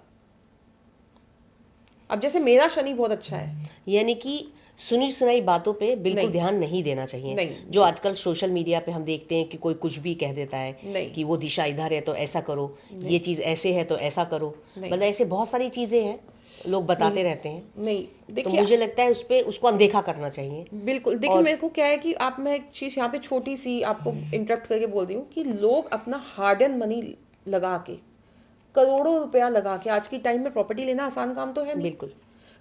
अब जैसे मेरा शनि बहुत अच्छा है, यानी कि सुनी सुनाई बातों पे बिल्कुल नहीं। ध्यान नहीं देना चाहिए। नहीं। जो आजकल सोशल मीडिया पे हम देखते हैं कि कोई कुछ भी कह देता है नहीं। कि वो दिशा इधर है तो ऐसा करो, ये चीज़ ऐसे है तो ऐसा करो, मतलब ऐसे बहुत सारी चीज़ें हैं लोग बताते रहते हैं। नहीं तो देखिए, मुझे लगता है उस पे उसको अनदेखा करना चाहिए। बिल्कुल। देखिए मेरे को क्या है कि आप, मैं एक चीज़ यहाँ पे छोटी सी आपको इंटरप्ट करके बोल रही हूँ कि लोग अपना हार्ड एंड मनी लगा के, करोड़ों रुपया लगा के, आज की टाइम में प्रॉपर्टी लेना आसान काम तो है नहीं, बिल्कुल।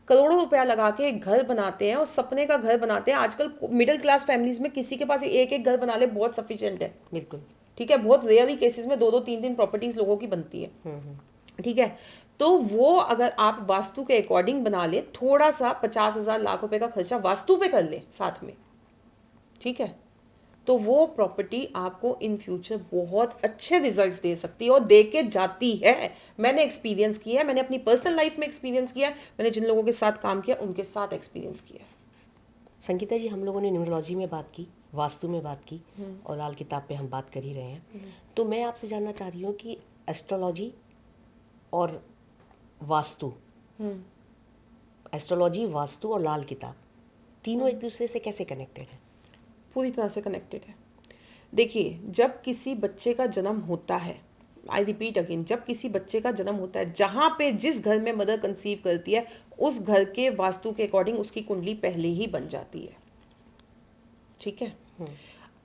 करोड़ों रुपया लगा के एक घर बनाते हैं और सपने का घर बनाते हैं। आजकल मिडिल क्लास फैमिलीज में किसी के पास एक एक घर बना ले बहुत सफिशिएंट है, बिल्कुल। ठीक है। बहुत रेयरली केसेस में 2-2 3-3 प्रॉपर्टीज लोगों की बनती है, ठीक है। तो वो अगर आप वास्तु के अकॉर्डिंग बना ले, थोड़ा सा 50,000 लाख रुपए का खर्चा वास्तु पे कर ले साथ में, ठीक है, तो वो प्रॉपर्टी आपको इन फ्यूचर बहुत अच्छे रिजल्ट्स दे सकती है और दे के जाती है। मैंने एक्सपीरियंस किया है, मैंने अपनी पर्सनल लाइफ में एक्सपीरियंस किया है, मैंने जिन लोगों के साथ काम किया उनके साथ एक्सपीरियंस किया है। संगीता जी, हम लोगों ने न्यूमरोलॉजी में बात की, वास्तु में बात की और लाल किताब पे हम बात कर ही रहे हैं। तो मैं आपसे जानना चाह रही हूँ कि एस्ट्रोलॉजी और वास्तु, एस्ट्रोलॉजी, वास्तु और लाल किताब तीनों एक दूसरे से कैसे कनेक्टेड है? पूरी तरह से कनेक्टेड है। देखिए, जब किसी बच्चे का जन्म होता है, आई रिपीट अगेन, जब किसी बच्चे का जन्म होता है, जहाँ पे जिस घर में मदर कंसीव करती है उस घर के वास्तु के अकॉर्डिंग उसकी कुंडली पहले ही बन जाती है, ठीक है।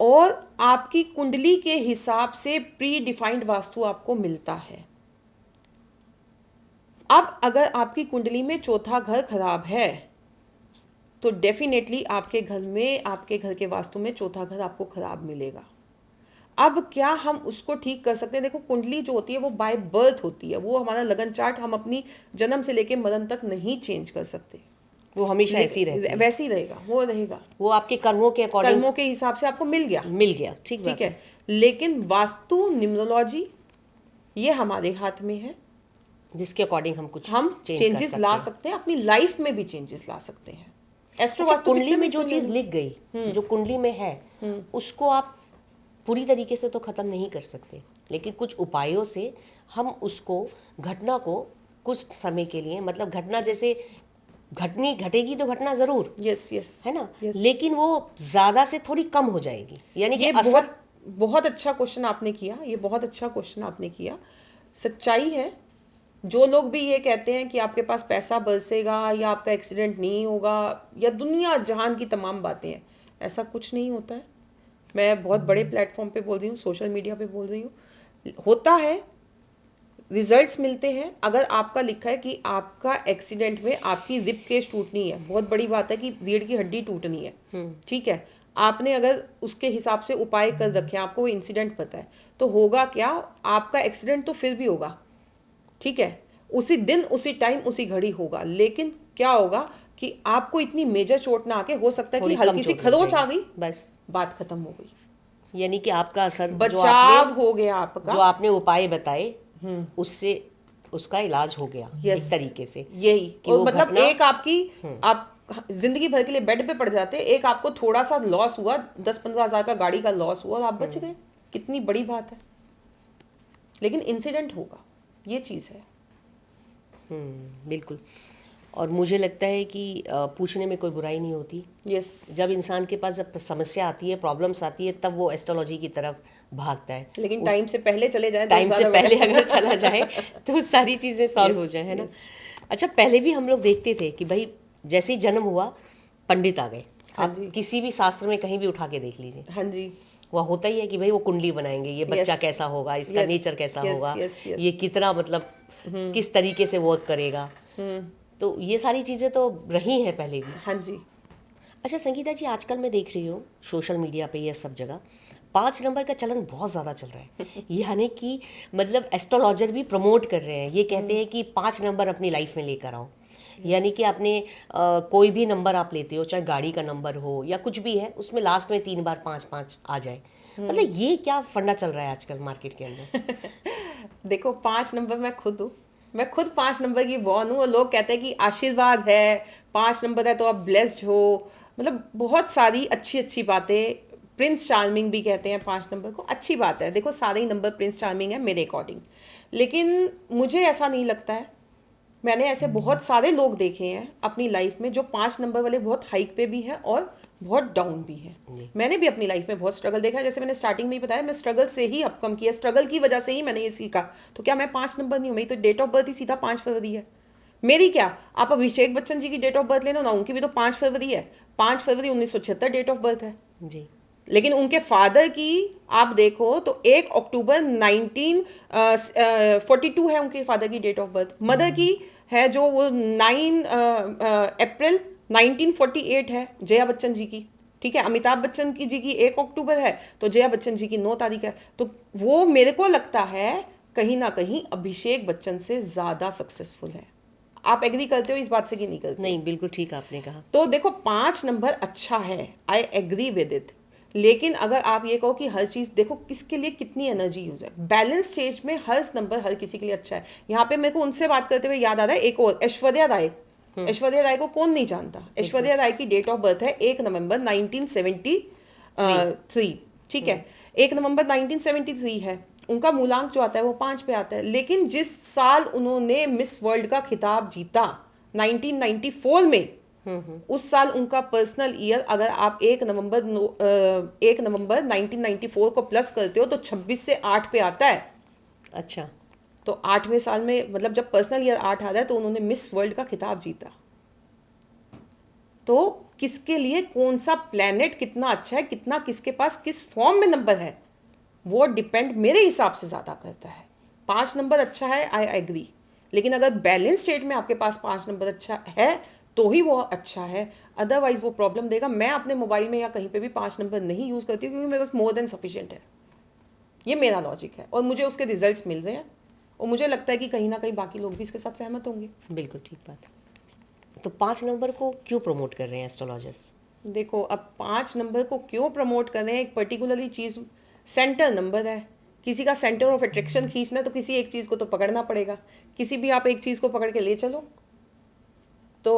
और आपकी कुंडली के हिसाब से प्री डिफाइंड वास्तु आपको मिलता है। अब अगर आपकी कुंडली में चौथा घर खराब है तो डेफिनेटली आपके घर में, आपके घर के वास्तु में चौथा घर आपको खराब मिलेगा। अब क्या हम उसको ठीक कर सकते हैं? देखो, कुंडली जो होती है वो बाय बर्थ होती है, वो हमारा लगन चार्ट हम अपनी जन्म से लेके मरण तक नहीं चेंज कर सकते, वो हमेशा ऐसी रहती है। वैसे ही रहेगा, वो रहेगा, वो आपके कर्मों के अकॉर्डिंग, कर्मों के हिसाब से आपको मिल गया, मिल गया, ठीक ठीक है। लेकिन वास्तु, न्यूमरोलॉजी, ये हमारे हाथ में है, जिसके अकॉर्डिंग हम कुछ चेंजेस ला सकते हैं, अपनी लाइफ में भी चेंजेस ला सकते हैं। एस्ट्रो अच्छा, वास्तु कुंडली में जो चीज लिख गई, जो कुंडली में है, उसको आप पूरी तरीके से तो खत्म नहीं कर सकते, लेकिन कुछ उपायों से हम उसको, घटना को कुछ समय के लिए, मतलब घटना जैसे घटेगी तो घटना जरूर, यस यस, है ना, लेकिन वो ज्यादा से थोड़ी कम हो जाएगी। यानी कि ये बहुत अच्छा क्वेश्चन आपने किया, ये बहुत अच्छा क्वेश्चन आपने किया। सच्चाई है, जो लोग भी ये कहते हैं कि आपके पास पैसा बरसेगा या आपका एक्सीडेंट नहीं होगा या दुनिया जहान की तमाम बातें हैं, ऐसा कुछ नहीं होता है। मैं बहुत बड़े प्लेटफॉर्म पे बोल रही हूँ, सोशल मीडिया पे बोल रही हूँ, होता है, रिजल्ट्स मिलते हैं। अगर आपका लिखा है कि आपका एक्सीडेंट में आपकी रिब केज टूटनी है, बहुत बड़ी बात है कि रीढ़ की हड्डी टूटनी है, ठीक है, आपने अगर उसके हिसाब से उपाय कर रखे हैं, आपको वो इंसिडेंट पता है, तो होगा क्या, आपका एक्सीडेंट तो फिर भी होगा, ठीक है, उसी दिन, उसी टाइम, उसी घड़ी होगा। लेकिन क्या होगा कि आपको इतनी मेजर चोट ना आके, हो सकता है कि हल्की सी खरोच आ गई, बस बात खत्म हो गई, यानी कि आपका असर, बचाव हो गया आपका, जो आपने उपाय बताए उससे उसका इलाज हो गया, एक तरीके से। यही कि और मतलब एक आपकी, आप जिंदगी भर के लिए बेड पे पड़ जाते, एक आपको थोड़ा सा लॉस हुआ, 10-15 हज़ार का गाड़ी का लॉस हुआ और आप बच गए। कितनी बड़ी बात है, लेकिन इंसिडेंट होगा, ये चीज़ है। बिल्कुल। और मुझे लगता है कि पूछने में कोई बुराई नहीं होती। यस, जब इंसान के पास जब समस्या आती है, प्रॉब्लम्स आती है, तब वो एस्ट्रोलॉजी की तरफ भागता है। लेकिन टाइम से पहले चले जाए तो टाइम से ज़्यादा पहले better। अगर चला जाए तो सारी चीज़ें सॉल्व हो Yes, जाए, है ना। yes. अच्छा, पहले भी हम लोग देखते थे कि भाई जैसे ही जन्म हुआ पंडित आ गए। हाँ आप जी। किसी भी शास्त्र में कहीं भी उठा के देख लीजिए, हाँ जी। वह होता ही है कि भाई वो कुंडली बनाएंगे, ये बच्चा Yes. कैसा होगा, इसका Yes, नेचर कैसा yes, होगा, yes, yes. ये कितना मतलब किस तरीके से वर्क करेगा। तो ये सारी चीज़ें तो रही हैं पहले भी। हाँ जी। अच्छा संगीता जी, आजकल मैं देख रही हूँ सोशल मीडिया पे ये सब जगह 5 नंबर का चलन बहुत ज़्यादा चल रहा है। यानी कि मतलब एस्ट्रोलॉजर भी प्रमोट कर रहे हैं, ये कहते हैं कि 5 नंबर अपनी लाइफ में लेकर आओ। यानी कि आपने कोई भी नंबर आप लेते हो, चाहे गाड़ी का नंबर हो या कुछ भी है, उसमें लास्ट में 3 बार 5-5 आ जाए। मतलब ये क्या फंडा चल रहा है आजकल मार्केट के अंदर? देखो 5 नंबर मैं खुद हूँ, मैं खुद 5 नंबर की बॉर्न हूँ, और लोग कहते हैं कि आशीर्वाद है, 5 नंबर है तो आप ब्लेस्ड हो, मतलब बहुत सारी अच्छी अच्छी बातें। प्रिंस चार्मिंग भी कहते हैं 5 नंबर को, अच्छी बात है। देखो सारे ही नंबर प्रिंस चार्मिंग है मेरे अकॉर्डिंग, लेकिन मुझे ऐसा नहीं लगता है। मैंने ऐसे बहुत सारे लोग देखे हैं अपनी लाइफ में जो 5 नंबर वाले बहुत हाइक पे भी हैं और बहुत डाउन भी हैं। मैंने भी अपनी लाइफ में बहुत स्ट्रगल देखा है, जैसे मैंने स्टार्टिंग में ही बताया, मैं स्ट्रगल से ही अपकम किया, स्ट्रगल की वजह से ही मैंने ये सीखा। तो क्या मैं 5 नंबर नहीं हूँ? मेरी तो डेट ऑफ बर्थ ही सीधा 5 फरवरी है। मेरी क्या, आप अभिषेक बच्चन जी की डेट ऑफ बर्थ लेना ना, उनकी भी तो 5 फरवरी है, 5 फरवरी 1976 डेट ऑफ बर्थ है। जी। लेकिन उनके फादर की आप देखो तो 1 अक्टूबर 1942 है उनके फादर की डेट ऑफ बर्थ। मदर की है जो वो 9 अप्रैल 1948 है, जया बच्चन जी की। ठीक है, अमिताभ बच्चन की जी की 1 अक्टूबर है, तो जया बच्चन जी की 9 तारीख है। तो वो मेरे को लगता है कहीं ना कहीं अभिषेक बच्चन से ज़्यादा सक्सेसफुल है। आप एग्री करते हो इस बात से कि नहीं करते? नहीं, बिल्कुल ठीक आपने कहा। तो देखो 5 नंबर अच्छा है, आई एग्री विद इट, लेकिन अगर आप ये कहो कि हर चीज़ देखो किसके लिए कितनी एनर्जी यूज है, बैलेंस स्टेज में हर नंबर हर किसी के लिए अच्छा है। यहाँ पे मेरे को उनसे बात करते हुए याद आ रहा है एक और, ऐश्वर्या राय। ऐश्वर्या राय को कौन नहीं जानता? ऐश्वर्या राय की डेट ऑफ बर्थ है 1 नवंबर 1973। ठीक है, 1 नवंबर 1973 है। उनका मूलांक जो आता है वो 5 पे आता है, लेकिन जिस साल उन्होंने मिस वर्ल्ड का खिताब जीता 1994 में, उस साल उनका पर्सनल ईयर अगर आप 1 नवंबर 1994 को प्लस करते हो तो 26 से 8 पे आता है। अच्छा, तो 8वें साल में, मतलब जब पर्सनल ईयर 8 आ रहा है तो उन्होंने मिस वर्ल्ड का खिताब जीता। तो किसके लिए कौन सा प्लेनेट कितना अच्छा है, कितना किसके पास किस फॉर्म में नंबर है, वो डिपेंड मेरे हिसाब से ज़्यादा करता है। 5 नंबर अच्छा है, आई एग्री, लेकिन अगर बैलेंस स्टेट में आपके पास 5 नंबर अच्छा है तो ही वो अच्छा है, अदरवाइज वो प्रॉब्लम देगा। मैं अपने मोबाइल में या कहीं पे भी 5 नंबर नहीं यूज़ करती हूँ, क्योंकि मेरे पास मोर देन सफिशिएंट है। ये मेरा लॉजिक है और मुझे उसके रिजल्ट्स मिल रहे हैं, और मुझे लगता है कि कहीं ना कहीं बाकी लोग भी इसके साथ सहमत होंगे। बिल्कुल ठीक बात है। तो 5 नंबर को क्यों प्रमोट कर रहे हैं एस्ट्रोलॉजर्स? देखो अब 5 नंबर को क्यों प्रमोट कर रहे हैं, एक पर्टिकुलरली चीज़, सेंटर नंबर है, किसी का सेंटर ऑफ अट्रैक्शन खींचना है तो किसी एक चीज़ को तो पकड़ना पड़ेगा। किसी भी आप एक चीज़ को पकड़ के ले चलो तो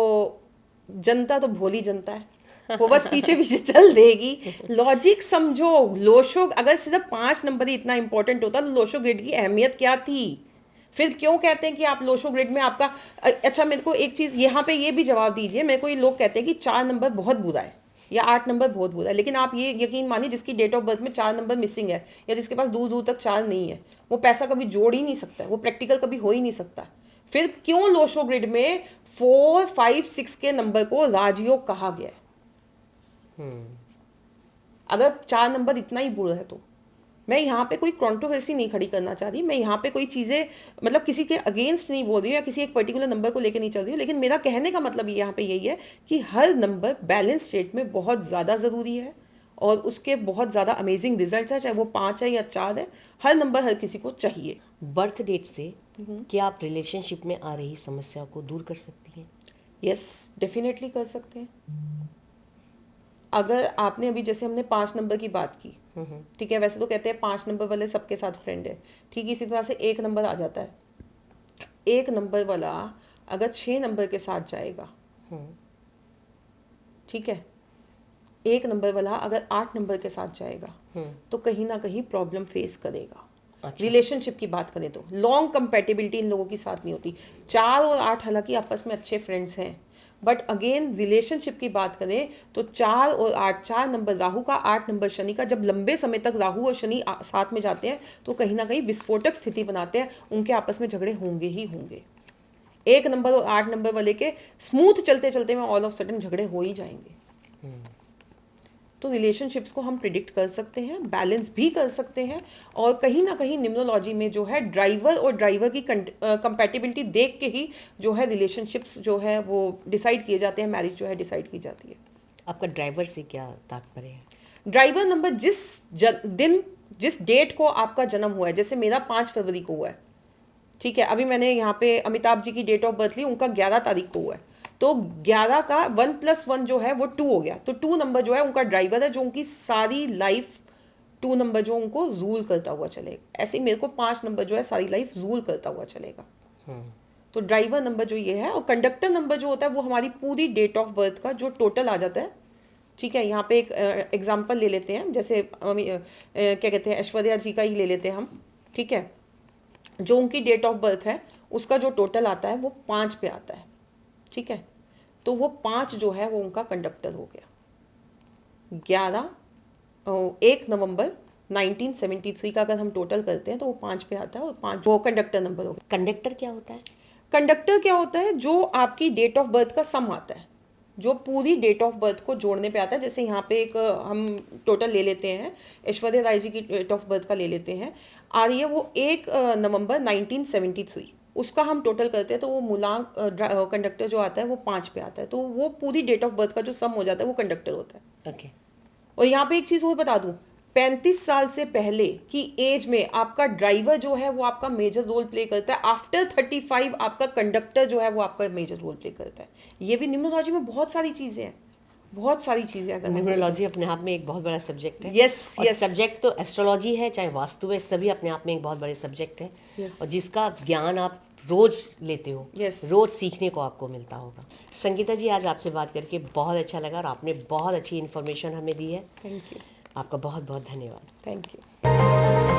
जनता तो भोली जनता है, वो बस पीछे पीछे चल देगी। लॉजिक समझो, लोशो अगर सिर्फ 5 नंबर ही इतना इंपॉर्टेंट होता तो लोशो ग्रिड की अहमियत क्या थी? फिर क्यों कहते हैं कि आप लोशो ग्रिड में आपका अच्छा, मेरे को एक चीज़ यहाँ पे ये भी जवाब दीजिए। मेरे को ये लोग कहते हैं कि 4 नंबर बहुत बुरा है या 8 नंबर बहुत बुरा है, लेकिन आप ये यकीन मानिए जिसकी डेट ऑफ बर्थ में 4 नंबर मिसिंग है या जिसके पास दूर दूर तक 4 नहीं है, वो पैसा कभी जोड़ ही नहीं सकता, वो प्रैक्टिकल कभी हो ही नहीं सकता। फिर क्यों लोशो ग्रिड में 4, 5, 6 के नंबर को राजयोग कहा गया है? अगर 4 नंबर इतना ही बुरा है तो मैं यहाँ पे कोई कंट्रोवर्सी नहीं खड़ी करना चाह रही, मैं यहाँ पे कोई चीज़ें मतलब किसी के अगेंस्ट नहीं बोल रही हूँ या किसी एक पर्टिकुलर नंबर को लेकर नहीं चल रही हूँ, लेकिन मेरा कहने का मतलब यहाँ पे यही है कि हर नंबर बैलेंस स्टेट में बहुत ज़्यादा ज़रूरी है और उसके बहुत ज़्यादा अमेजिंग रिजल्ट्स है, चाहे वो 5 है या 4 है, हर नंबर हर किसी को चाहिए। बर्थ डेट से क्या आप रिलेशनशिप में आ रही समस्या को दूर कर सकती हैं? यस, डेफिनेटली कर सकते हैं। अगर आपने अभी जैसे हमने 5 नंबर की बात की, ठीक है, वैसे तो कहते हैं 5 नंबर वाले सबके साथ फ्रेंड है, ठीक, इसी तरह से 1 नंबर आ जाता है। 1 नंबर वाला अगर 6 नंबर के साथ जाएगा, ठीक है, 1 नंबर वाला अगर 8 नंबर के साथ जाएगा तो कहीं ना कहीं प्रॉब्लम फेस करेगा। अच्छा। रिलेशनशिप की बात करें तो लॉन्ग कंपेटिबिलिटी इन लोगों के साथ नहीं होती। 4 और 8 हालांकि आपस में अच्छे फ्रेंड्स हैं, बट अगेन रिलेशनशिप की बात करें तो 4 और 8, 4 नंबर राहु का, 8 नंबर शनि का, जब लंबे समय तक राहु और शनि साथ में जाते हैं तो कहीं ना कहीं विस्फोटक स्थिति बनाते हैं, उनके आपस में झगड़े होंगे ही होंगे। 1 नंबर और 8 नंबर वाले के स्मूथ चलते चलते में ऑल ऑफ सडन झगड़े हो ही जाएंगे। तो रिलेशनशिप्स को हम प्रिडिक्ट कर सकते हैं, बैलेंस भी कर सकते हैं, और कहीं ना कहीं न्यूमरोलॉजी में जो है ड्राइवर और ड्राइवर की कंपैटिबिलिटी देख के ही जो है रिलेशनशिप्स जो है वो डिसाइड किए जाते हैं, मैरिज जो है डिसाइड की जाती है। आपका ड्राइवर से क्या तात्पर्य है? ड्राइवर नंबर जिस डेट को आपका जन्म हुआ है, जैसे मेरा 5 फरवरी को हुआ है, ठीक है, अभी मैंने यहाँ पे अमिताभ जी की डेट ऑफ बर्थ ली, उनका 11 तारीख को हुआ है, तो 11 का 1 + 1 जो है वो 2 हो गया, तो 2 नंबर जो है उनका ड्राइवर है, जो उनकी सारी लाइफ 2 नंबर जो उनको रूल करता हुआ चलेगा। ऐसे ही मेरे को 5 नंबर जो है सारी लाइफ रूल करता हुआ चलेगा। तो ड्राइवर नंबर जो ये है, और कंडक्टर नंबर जो होता है वो हमारी पूरी डेट ऑफ बर्थ का जो टोटल आ जाता है। ठीक है, यहाँ पे एक एग्जाम्पल ले लेते हैं, जैसे क्या कहते हैं, ऐश्वर्या जी का ही ले लेते हैं हम। ठीक है, जो उनकी डेट ऑफ बर्थ है उसका जो टोटल आता है वो 5 पे आता है। ठीक है, तो वो 5 जो है वो उनका कंडक्टर हो गया। 1 नवंबर 1973 का अगर हम टोटल करते हैं तो वो 5 पे आता है, और 5 वो कंडक्टर नंबर हो गया। कंडक्टर क्या होता है? कंडक्टर क्या होता है? जो आपकी डेट ऑफ बर्थ का सम आता है, जो पूरी डेट ऑफ बर्थ को जोड़ने पे आता है। जैसे यहाँ पे एक हम टोटल ले लेते हैं, ऐश्वर्या राय जी की डेट ऑफ बर्थ का ले लेते हैं, आ रही है वो 1 नवंबर 1973, उसका हम टोटल करते हैं तो वो मूलांक कंडक्टर जो आता है वो 5 पे आता है, तो वो पूरी डेट ऑफ बर्थ का जो सम हो जाता है वो कंडक्टर होता है। ओके। और यहाँ पे एक चीज़ और बता दूँ, 35 साल से पहले की एज में आपका ड्राइवर जो है वो आपका मेजर रोल प्ले करता है। आफ्टर 35 आपका कंडक्टर जो है वो आपका मेजर रोल प्ले करता है। ये भी न्यूमरोलॉजी में बहुत सारी चीज़ें हैं, बहुत सारी चीज़ें। अगर न्यूमरोलॉजी अपने आप में एक बहुत बड़ा सब्जेक्ट है। यस और सब्जेक्ट तो एस्ट्रोलॉजी है, चाहे वास्तु है, सभी अपने आप में एक बहुत बड़े सब्जेक्ट है। Yes. और जिसका ज्ञान आप रोज लेते हो, Yes. रोज सीखने को आपको मिलता होगा। संगीता जी, आज आपसे बात करके बहुत अच्छा लगा और आपने बहुत अच्छी इन्फॉर्मेशन हमें दी है। Thank you. आपका बहुत बहुत धन्यवाद। Thank you.